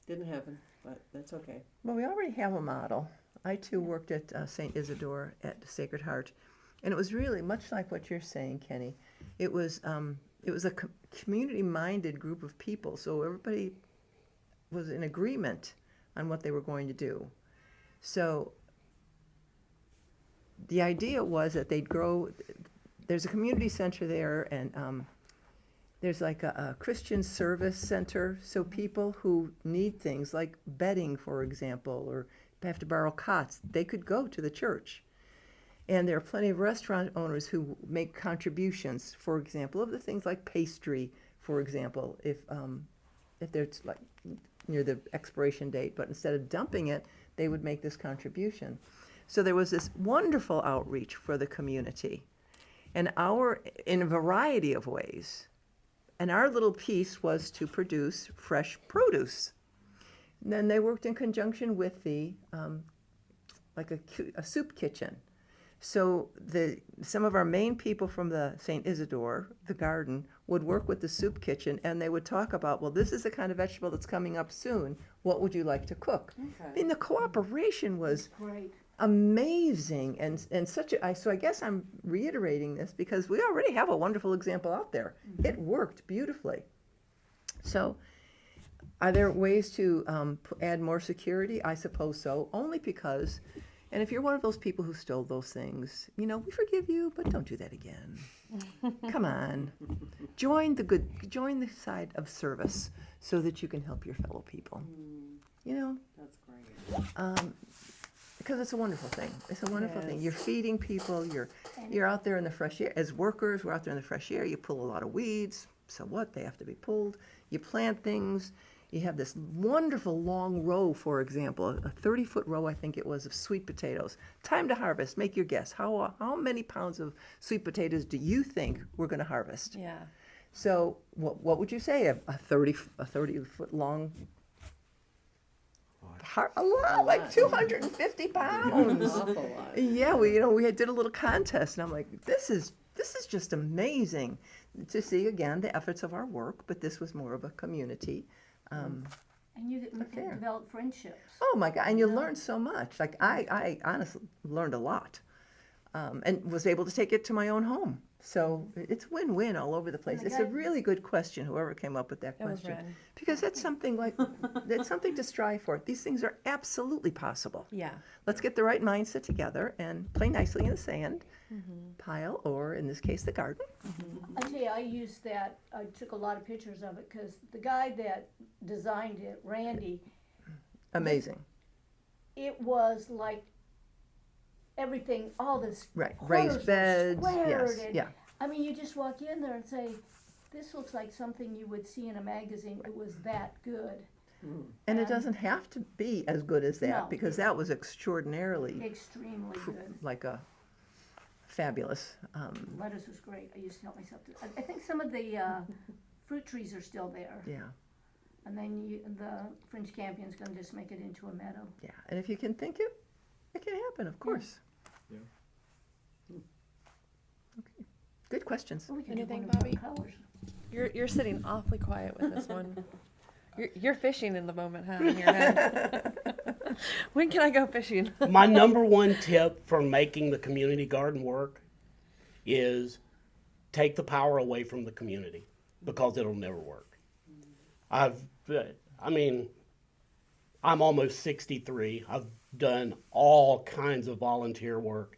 Didn't happen, but that's okay. Well, we already have a model. I too worked at St. Isidore at Sacred Heart, and it was really much like what you're saying, Kenny. It was a community-minded group of people, so everybody was in agreement on what they were going to do. So the idea was that they'd grow. There's a community center there, and there's like a Christian service center, so people who need things like bedding, for example, or have to borrow cots, they could go to the church. And there are plenty of restaurant owners who make contributions, for example, of the things like pastry, for example, if there's like near the expiration date, but instead of dumping it, they would make this contribution. So there was this wonderful outreach for the community, and in a variety of ways. And our little piece was to produce fresh produce. And then they worked in conjunction with the, like a soup kitchen. So some of our main people from the St. Isidore, the garden, would work with the soup kitchen, and they would talk about, well, this is the kind of vegetable that's coming up soon. What would you like to cook? I mean, the cooperation was Great. amazing, and so I guess I'm reiterating this because we already have a wonderful example out there. It worked beautifully. So are there ways to add more security? I suppose so, only because, and if you're one of those people who stole those things, we forgive you, but don't do that again. Come on. Join the side of service so that you can help your fellow people. That's great. Because it's a wonderful thing. It's a wonderful thing. You're feeding people. You're out there in the fresh air. As workers, we're out there in the fresh air. You pull a lot of weeds. So what? They have to be pulled. You plant things. You have this wonderful long row, for example, a 30-foot row, I think it was, of sweet potatoes. Time to harvest. Make your guess. How many pounds of sweet potatoes do you think we're going to harvest? Yeah. So what would you say? A 30-foot long. A lot, like 250 pounds. Awful lot. Yeah, we did a little contest, and I'm like, this is just amazing to see again the efforts of our work, but this was more of a community. And you Fair. develop friendships. Oh my God! And you learn so much. Like I honestly learned a lot, and was able to take it to my own home. So it's win-win all over the place. the It's a guy- really good question. Whoever came up with that That was question, rad. because that's something to strive for. These things are absolutely possible. Yeah. Let's get the right mindset together and play nicely in the sand pile, or in this case, the garden. I tell you, I took a lot of pictures of it, because the guy that designed it, Randy, Amazing. it was like everything, all this. Right. corners Raised were beds. squared, Yes. and- Yeah. I mean, you just walk in there and say, this looks like something you would see in a magazine. It was that good. And it doesn't have to be as good as that, No. because that was extraordinarily Extremely good. like a fabulous. Lettuce was great. I used to help myself. I think some of the fruit trees are still there. Yeah, And then the French campion's gonna just make it into a meadow. yeah. And if you can think it, it can happen, of course. Yeah. Okay. Good questions. Well, we could Anything, do one of Bobby? our colors. You're sitting awfully quiet with this one. You're fishing in the moment, huh? In your head. When can I go fishing? My number one tip for making the community garden work is take the power away from the community, because it'll never work. I mean, I'm almost 63. I've done all kinds of volunteer work.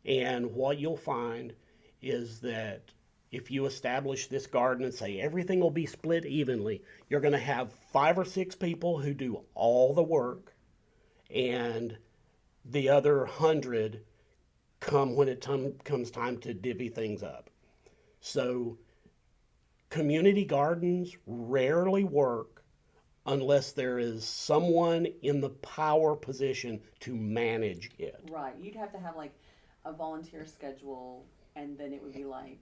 And what you'll find is that if you establish this garden and say everything will be split evenly, you're going to have 5 or 6 people who do all the work, and the other 100 come when it comes time to divvy things up. So community gardens rarely work unless there is someone in the power position to manage it. Right. You'd have to have like a volunteer schedule, and then it would be like,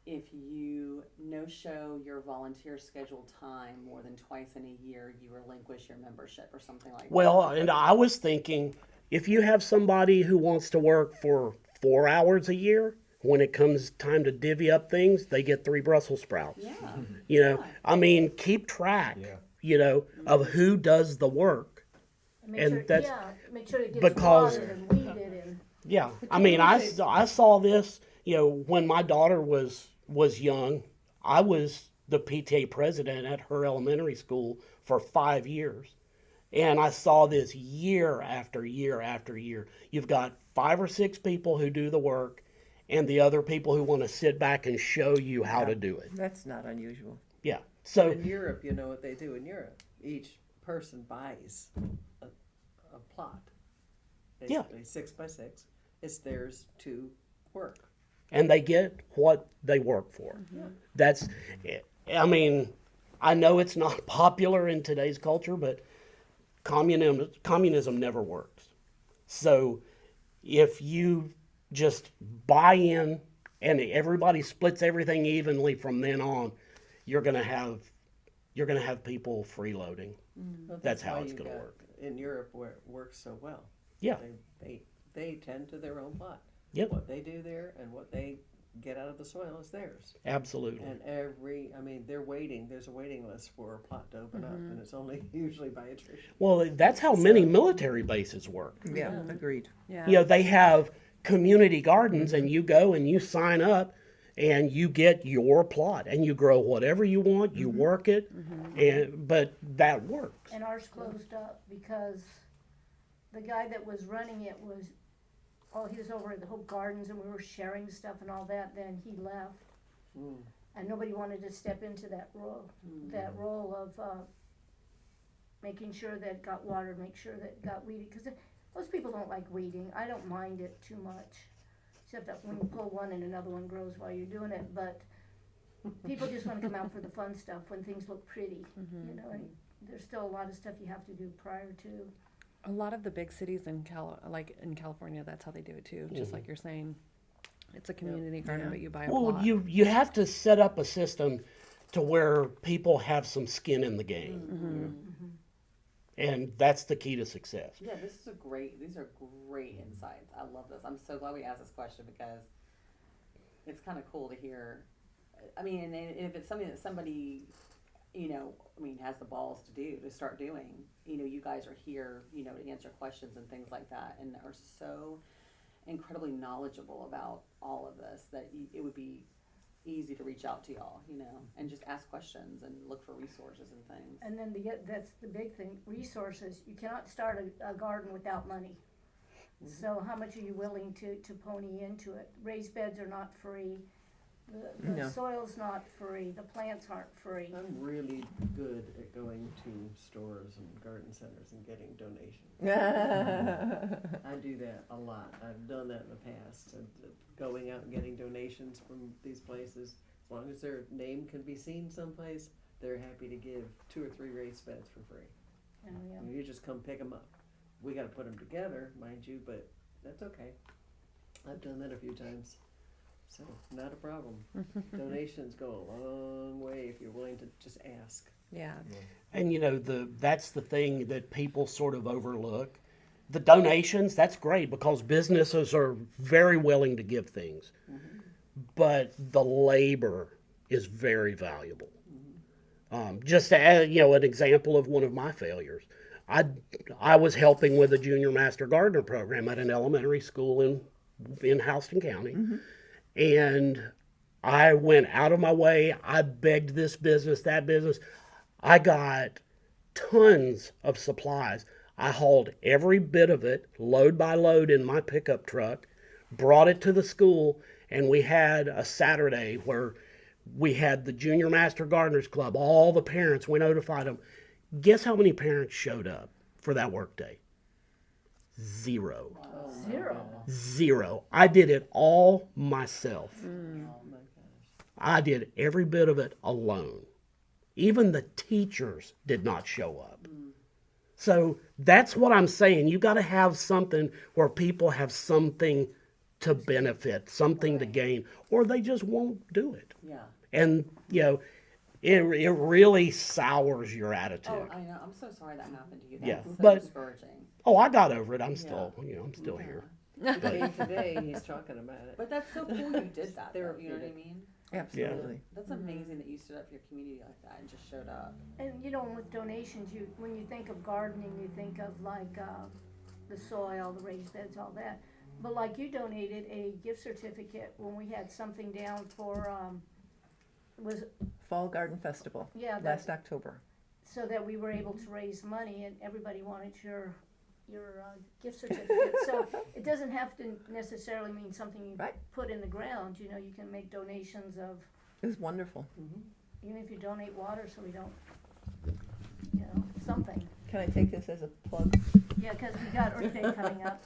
if you no-show your volunteer scheduled time more than twice in a year, you relinquish your membership or something like Well, that. and I was thinking, if you have somebody who wants to work for 4 hours a year, when it comes time to divvy up things, they get 3 Brussels sprouts. Yeah. You know, I mean, keep track, Yeah. you know, of who does the work. Make And sure, that's yeah, make sure it gets because- watered and weeded and. Yeah, I mean, I saw this, you know, when my daughter was young. I was the PTA president at her elementary school for 5 years. And I saw this year after year after year. You've got 5 or 6 people who do the work, and the other people who want to sit back and show you how to do it. That's not unusual. Yeah. So, In Europe, you know what they do in Europe? Each person buys a plot. Yeah. Basically 6 by 6. It's theirs to work. and they get what they work for. That's, I mean, I know it's not popular in today's culture, but communism never works. So if you just buy in and everybody splits everything evenly from then on, you're gonna have people freeloading. Well, That's how why it's you gonna got work. In Europe, where it works so well. Yeah. They tend to their own plot. Yep. What they do there and what they get out of the soil is theirs. Absolutely. And they're waiting. There's a waiting list for a plot to open up, and it's only usually by attrition. Well, that's how many military bases work. Yeah, agreed. Yeah. You know, they have community gardens, and you go and you sign up and you get your plot and you grow whatever you want, you work it, but that works. And ours closed up because the guy that was running it was, he was over at the Hope Gardens and we were sharing stuff and all that, then he left. And nobody wanted to step into that role of making sure that it got watered, make sure that it got weeded, because most people don't like weeding. I don't mind it too much, except that when you pull one and another one grows while you're doing it, but people just want to come out for the fun stuff when things look pretty, you know, and there's still a lot of stuff you have to do prior to. A lot of the big cities in California, that's how they do it too. Just like you're saying, it's a community garden, but you buy a Well, plot. you have to set up a system to where people have some skin in the game. And that's the key to success. Yeah, these are great insights. I love this. I'm so glad we asked this question because it's kind of cool to hear. I mean, and if it's something that somebody, has the balls to start doing, you guys are here, to answer questions and things like that, and are so incredibly knowledgeable about all of this that it would be easy to reach out to y'all, and just ask questions and look for resources and things. And then that's the big thing, resources. You cannot start a garden without money. So how much are you willing to pony into it? Raised beds are not free. The No. soil's not free. The plants aren't free. I'm really good at going to stores and garden centers and getting donations. I do that a lot. I've done that in the past. Going out and getting donations from these places, as long as their name can be seen someplace, they're happy to give 2 or 3 raised beds for free. And, You just come pick them up. We gotta put them together, mind you, but that's okay. I've done that a few times, so not a problem. Donations go a long way if you're willing to just ask. Yeah. And that's the thing that people sort of overlook. The donations, that's great because businesses are very willing to give things. But the labor is very valuable. Just to add, an example of one of my failures. I was helping with a junior master gardener program at an elementary school in Houston County. And I went out of my way. I begged this business, that business. I got tons of supplies. I hauled every bit of it, load by load, in my pickup truck, brought it to the school, and we had a Saturday where we had the Junior Master Gardeners Club. All the parents, we notified them. Guess how many parents showed up for that work day? Zero. Zero. Zero. I did it all myself. Oh my gosh. I did every bit of it alone. Even the teachers did not show up. So that's what I'm saying. You got to have something where people have something to benefit, something to gain, or they just won't do it. Yeah. And, it really sours your attitude. Oh, I know. I'm so sorry that happened to you. That's Yeah, so but- discouraging. Oh, I got over it. I'm still, I'm still here. Today he's talking about it. But that's so cool you did that. Though, you know what I Therapeutic. mean? Absolutely. That's amazing that you stood up for your community like that and just showed up. And with donations, when you think of gardening, you think of like the soil, the raised beds, all that. But like you donated a gift certificate when we had something down for was Fall Garden Festival, yeah that, last October. so that we were able to raise money, and everybody wanted your gift certificate. So it doesn't have to necessarily mean something you Right. put in the ground. You can make donations of, It was wonderful. even if you donate water, so we don't, something. Can I take this as a plug? Yeah, because we got Earth Day coming up.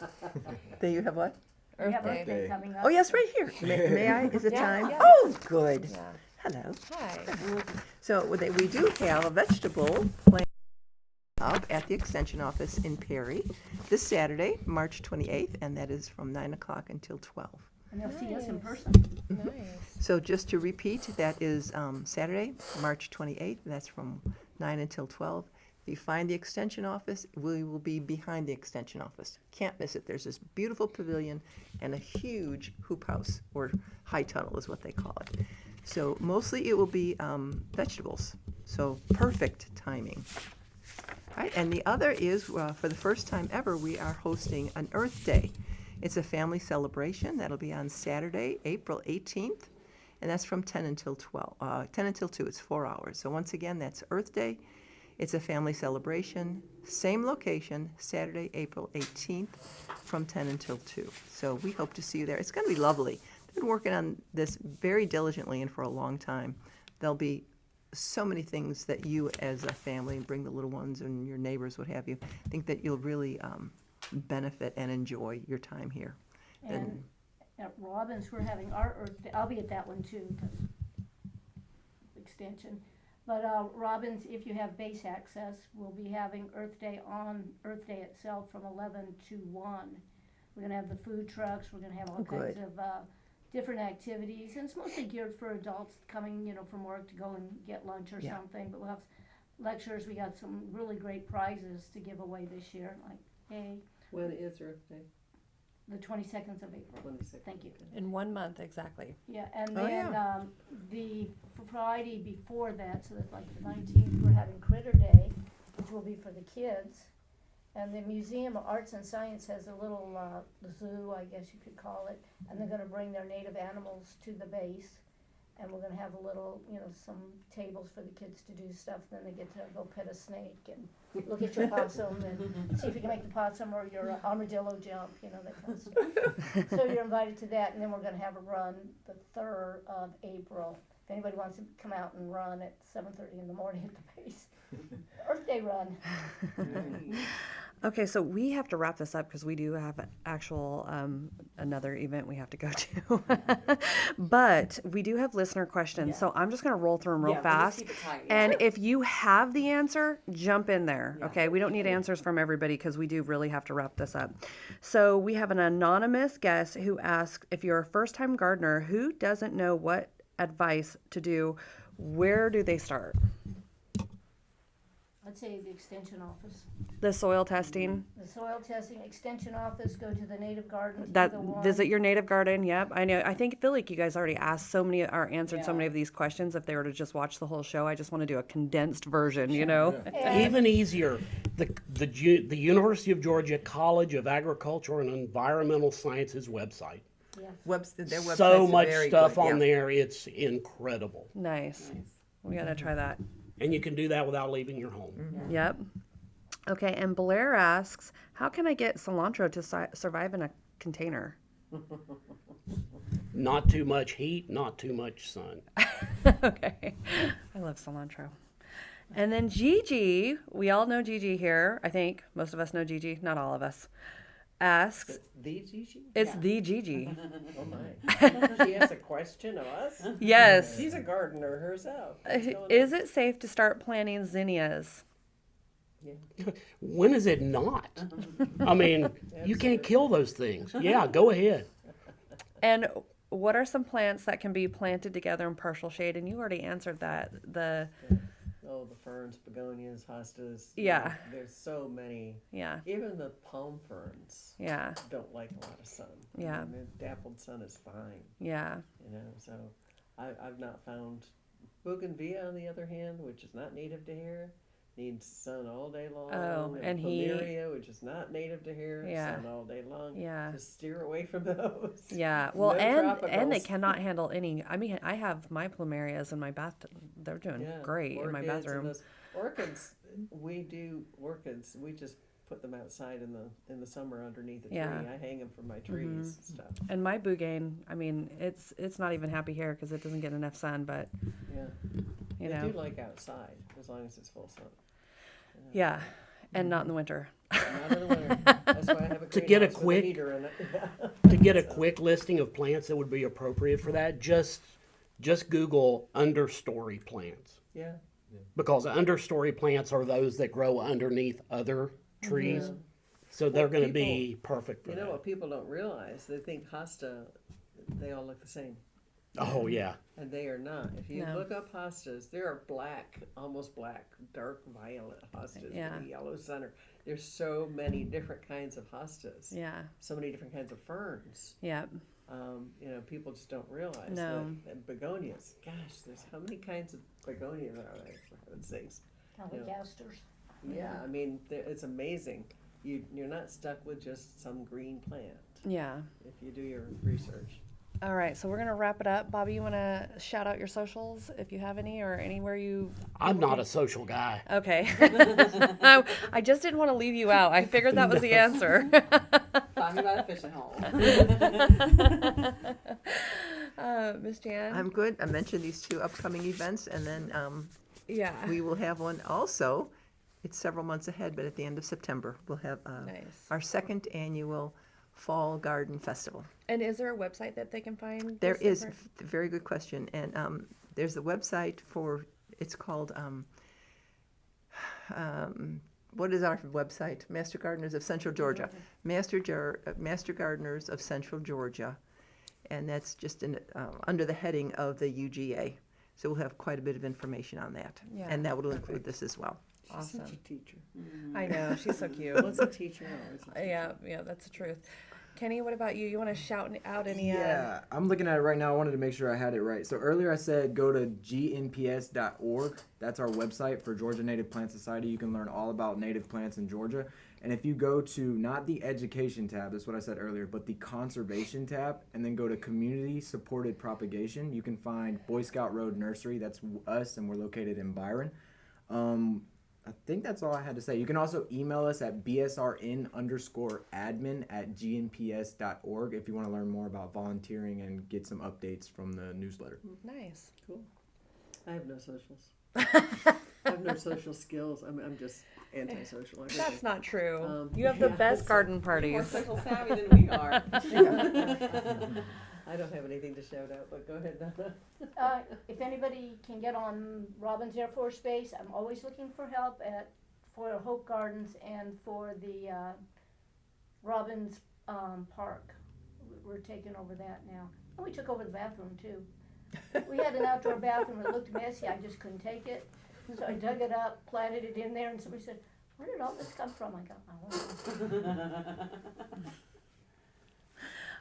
There you have what? We have Earth Day coming up. Oh, yes, right here. May I? Is it Yeah, time? yeah. Oh, good. Yeah. Hello. Hi. So we do have a vegetable plant up at the Extension Office in Perry this Saturday, March 28th, and that is from 9 o'clock until 12. And they'll see us in Nice. person. Nice. So just to repeat, that is Saturday, March 28th. That's from 9 until 12. If you find the Extension Office, we will be behind the Extension Office. Can't miss it. There's this beautiful pavilion and a huge hoop house, or high tunnel is what they call it. So mostly it will be vegetables. So perfect timing. Right, and the other is, for the first time ever, we are hosting an Earth Day. It's a family celebration. That'll be on Saturday, April 18th, and that's from 10 until 10 until 2. It's 4 hours. So once again, that's Earth Day. It's a family celebration, same location, Saturday, April 18th, from 10 until 2. So we hope to see you there. It's going to be lovely. They've been working on this very diligently and for a long time. There'll be so many things that you as a family, bring the little ones and your neighbors, what have you, think that you'll really benefit and enjoy your time here. And at Robbins, we're having our Earth Day. I'll be at that one too, 'cause extension. But Robbins, if you have base access, we'll be having Earth Day on Earth Day itself from 11 to 1. We're gonna have the food trucks. We're gonna have all kinds of different activities, and it's mostly geared for adults coming, from work to go and get lunch or Yeah. something. But we'll have lectures. We got some really great prizes to give away this year, like When is Earth Day? the 22nd of April. 22nd. Thank you. In 1 month, exactly. Yeah, and Oh, then yeah. The Friday before that, so that's like the 19th, we're having Critter Day, which will be for the kids. And the Museum of Arts and Science has a little zoo, I guess you could call it, and they're gonna bring their native animals to the base. And we're gonna have a little, some tables for the kids to do stuff. Then they get to go pet a snake and look at your possum and see if you can make the possum or your armadillo jump, that kind of stuff. So you're invited to that, and then we're gonna have a run the 3rd of April. if anybody wants to come out and run at 7:30 in the morning at the base. Earth Day run. Okay, so we have to wrap this up because we do have an actual another event we have to go to. But we do have listener questions, so I'm just going to roll through them real Yeah, we'll just fast. keep it tight, And if you have the answer, jump in there. Yeah. Okay, we don't need answers from everybody because we do really have to wrap this up. So we have an anonymous guest who asks, if you're a first-time gardener who doesn't know what advice to do, where do they start? I'd say the extension office. The soil testing. The soil testing extension office, go to the Native Garden. That either one. visit your native garden. Yep, I know. I feel like you guys already asked so many or answered so Yeah. many of these questions. If they were to just watch the whole show, I just want to do a condensed version. You know. And Even easier, the University of Georgia College of Agriculture and Environmental Sciences website. Their website's So much very stuff good, on yeah. there, it's incredible. Nice. We gotta try that. And you can do that without leaving your home. Yep. Okay, and Blair asks, how can I get cilantro to survive in a container? Not too much heat, not too much sun. Okay. I love cilantro. And then Gigi, we all know Gigi here. I think most of us know Gigi, not all of us. Asks, The Gigi? it's the Gigi. Oh my. She has a question of us? Yes. She's a gardener herself. What's going Is it safe to start planting zinnias? When is it not? I mean, you can't kill those things. Yeah, go ahead. And what are some plants that can be planted together in partial shade? And you already answered that. Oh, the ferns, begonias, hostas. Yeah. There's so many. Yeah, Even the palm ferns yeah, don't like a lot of sun. Yeah. I mean, dappled sun is fine, yeah. so I've not found bougainvillea, on the other hand, which is not native to here, needs sun all day long. Oh, and heat. Plumeria, which is not native to here, Yeah. sun all day long. Yeah. Just steer away from those. Yeah, well, No and they tropicals. cannot handle any. I mean, I have my plumerias in my bath. They're doing Yeah, great in my orchids and bathroom. those- Orchids, we do orchids. We just put them outside in the summer underneath a tree. Yeah. Mm-hmm. I hang them from my trees and stuff. And my bougain, I mean, it's not even happy here because it doesn't get enough sun. But Yeah, you they know, do like outside as long as it's full sun. yeah, and not in the winter. Not in the winter. That's why I have a To get a greenhouse with quick- heater in it. To get a quick listing of plants that would be appropriate for that, just Google understory plants. Yeah. Because understory plants are those that grow underneath other trees. So they're going to be perfect for You know that. what people don't realize? They think hosta, they all look the same. Oh, yeah. And they are not. If you No. look up hostas, there are black, almost black, dark violet hostas Yeah. with a yellow center. There's so many different kinds of hostas. Yeah, So many different kinds of ferns. yeah, People just don't realize No. that. And begonias. Gosh, there's how many kinds of begonias are there, for heaven's sakes? Telecasters. Yeah, I mean, it's amazing. You're not stuck with just some green plant yeah. if you do your research. All right, so we're gonna wrap it up. Bobby, you want to shout out your socials if you have any, or anywhere you? I'm not a social guy. Okay. I just didn't want to leave you out. I figured that was the answer. Find me by the fishing hole. Miss Jan. I'm good. I mentioned these two upcoming events, and then Yeah. we will have one also. It's several months ahead, but at the end of September, we'll have Nice. our second annual Fall Garden Festival. And is there a website that they can find? There this is, info? very good question, and there's a website for, it's called, what is our website? Master Gardeners of Central Georgia. Master Gardeners of Central Georgia, and that's just under the heading of the UGA. So we'll have quite a bit of information on that, Yeah. and that will include this as well. She's Awesome. such a teacher. I know she's so cute. Once a teacher, always a teacher. Yeah, that's the truth. Kenny, what about you? You want to shout out any? Yeah, I'm looking at it right now. I wanted to make sure I had it right. So earlier I said go to gnps.org. That's our website for Georgia Native Plant Society. You can learn all about native plants in Georgia. And if you go to not the education tab, that's what I said earlier, but the conservation tab, and then go to community supported propagation, you can find Boy Scout Road Nursery. That's us, and we're located in Byron. I think that's all I had to say. You can also email us at bsrn_admin@gnps.org if you want to learn more about volunteering and get some updates from the newsletter. Nice. Cool. I have no socials. I have no social skills. I'm just antisocial. I That's not true. Um, You have the yeah, best so- garden More parties. social savvy than we are. I don't have anything to shout out, but go ahead, Donna. If anybody can get on Robbins Air Force Base, I'm always looking for help for Hope Gardens and for the Robbins Park. We're taking over that now. And we took over the bathroom too. We had an outdoor bathroom that looked messy. I just couldn't take it. So I dug it up, planted it in there, and somebody said, "Where did all this come from?" I go, "I don't know."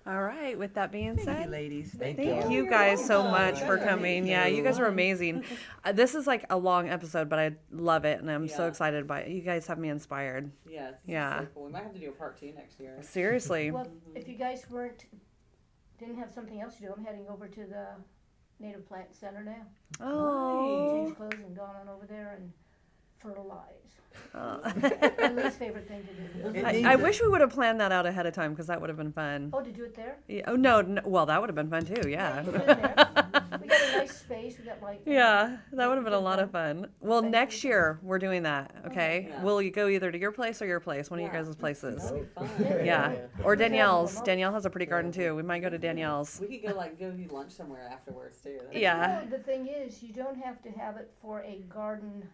All right. With that being Thank you, said, ladies. thank you. you You're guys so welcome. much for Thank coming. Yeah, you guys are you. amazing. This is like a long episode, but I love it, and I'm so Yeah. excited by it. You guys have me inspired. Yes. this is Yeah. So cool. We might have to do a part 2 next year. Seriously. Well, if you guys didn't have something else to do, I'm heading over to the Native Plant Center now. Oh. Change clothes and gone on over there and fertilize. Oh. My least favorite thing to do. It I needs wish we would have planned that out ahead of time because that would have been fun. Oh, to do it there? Yeah, oh no, well that would have been fun too. Yeah. You can do it there. We got a nice space. We got like. Yeah, that would have been a lot of fun. Well, Thank next you. year we're doing that. Okay, Yeah. we'll go either to your place or your place, one of Yeah. your guys' places. That'd be fun. Yeah, Yeah. or Yeah. Danielle's. Danielle has a pretty garden too. We might go to Danielle's. We could go eat lunch somewhere afterwards too. That'd be Yeah. No, the thing is, you don't have to have it for a garden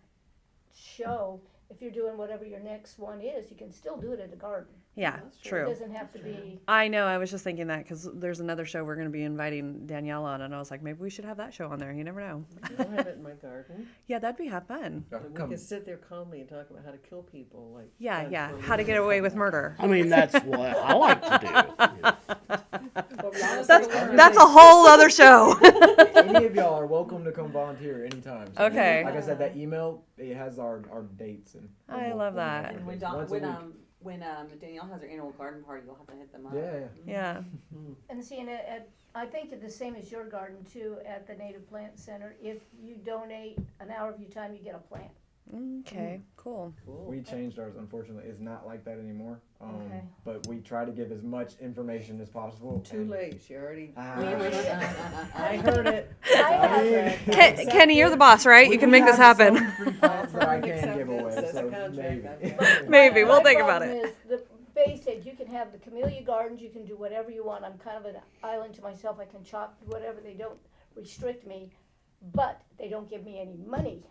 show. If you're doing whatever your next one is, you can still do it at the garden. Yeah, That's It true. doesn't have to be. I know. I was just thinking that because there's another show we're going to be inviting Danielle on, and I was like, maybe we should have that show on there. You never know. I'll have it in my garden. Yeah, that'd be have fun. Yeah, And we come. can sit there calmly and talk about how to kill people. Like Yeah, that's yeah. what How to we get do. away with murder. I mean, that's what I like to But we honestly That's learned- that's a whole other show. Any of y'all are welcome to come volunteer anytime. So, Okay. Like I said, that email it has our dates and. I love that. And when Danielle has her annual garden party, you'll have to hit them up. Yeah. Yeah. And see, I think it's the same as your garden too, at the Native Plant Center. If you donate an hour of your time, you get a plant. Okay. Cool. Cool. We changed ours. Unfortunately, it's not like that anymore. Okay. But we try to give as much information as possible. Too and- late. She already. Ah. I heard it. I have, Kenny, you're the boss, right? We You can make this have happen. some free plants that I can Accept give it. away. Says a So contract. maybe. Maybe we'll my think about problem it. is the Bay said you can have the camellia gardens, you can do whatever you want. I'm kind of an island to myself. I can chop whatever. They don't restrict me, but they don't give me any money.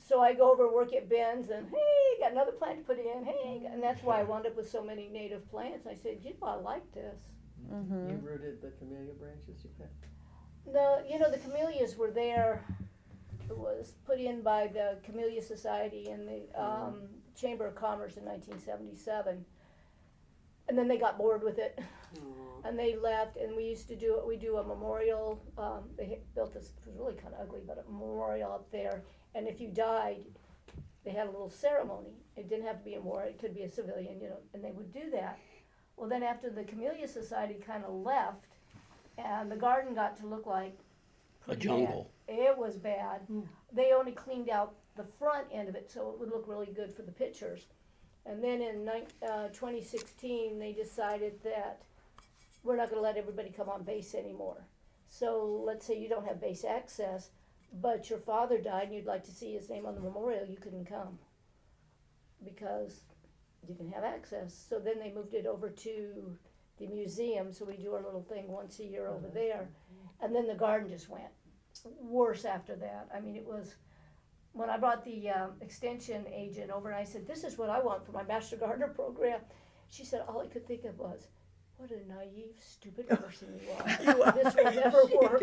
So I go over, work at Ben's, and hey, got another plant to put in. Hey, and that's why I wound up with so many native plants. I said, you know, I like this. You rooted the camellia branches you picked. The camellias were there. It was put in by the Camellia Society and the Chamber of Commerce in 1977. And then they got bored with it, Aw. and they left. And we do a memorial. They built this, it was really kind of ugly, but a memorial up there. And if you died, they had a little ceremony. It didn't have to be a war; it could be a civilian, and they would do that. Well, then after the Camellia Society kind of left, and the garden got to look like A jungle. it was bad. They only cleaned out the front end of it so it would look really good for the pictures. And then in 2016, they decided that we're not going to let everybody come on base anymore. So let's say you don't have base access, but your father died and you'd like to see his name on the memorial, you couldn't come because you can have access. So then they moved it over to the museum, so we do our little thing once a year over there. And then the garden just went worse after that. I mean, it was, when I brought the extension agent over and I said, this is what I want for my Master Gardener program, she said, all I could think of was, what a naive, stupid person you are. This will never work.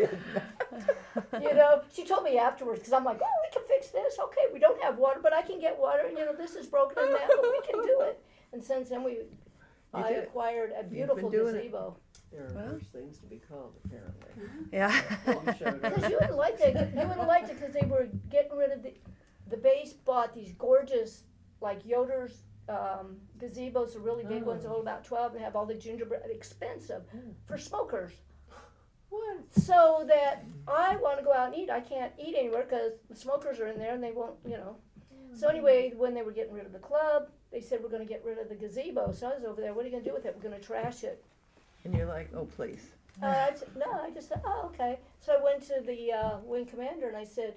She told me afterwards, because I'm like, oh, we can fix this. Okay, we don't have water, but I can get water. And, this is broken and that, but we can do it. And since then, I did. acquired a beautiful doing it. gazebo. There are worse things to be called, apparently. Yeah. You showed Because up. you wouldn't like that. You wouldn't like it because they were getting rid of the base bought these gorgeous, like Yoder's gazebos, the really big ones, hold about 12 and have all the gingerbread, expensive for smokers. What? So that I want to go out and eat. I can't eat anywhere because the smokers are in there and they won't, So anyway, when they were getting rid of the club, they said we're going to get rid of the gazebo. So I was over there. What are you going to do with it? We're going to trash it. And you're like, oh, please. I just said, oh, okay. So I went to the wing commander and I said,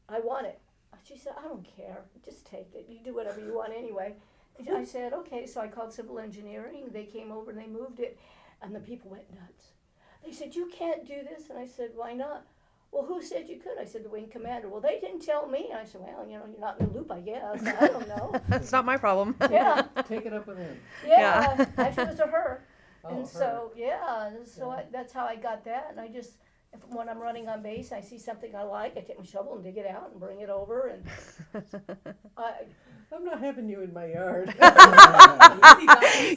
I want it. She said, I don't care. Just take it. You do whatever you want anyway. And I said, okay. So I called civil engineering. They came over and they moved it. And the people went nuts. They said, you can't do this. And I said, why not? Well, who said you could? I said, the wing commander. Well, they didn't tell me. And I said, well, you're not in the loop, I guess. I don't know. It's not my problem. Yeah. Take it up with him. Yeah. Actually, it was a her. Oh, And her. so, that's how I got that. And I just, when I'm running on base and I see something I like, I take my shovel and dig it out and bring it over. And I'm not having you in my yard.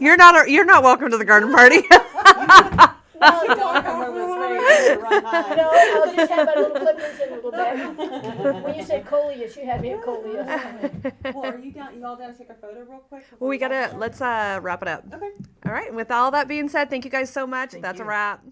You're not welcome to the garden party. no, Don't come over this way. Run high. no, I'll just have my little clippers in a little bit. When you said coleus, you had me at coleus. Well, are you down? You all down to take a photo real quick? Well, we gotta let's wrap it up. Okay. All right. And with all that being said, thank you guys so much. That's a you. wrap.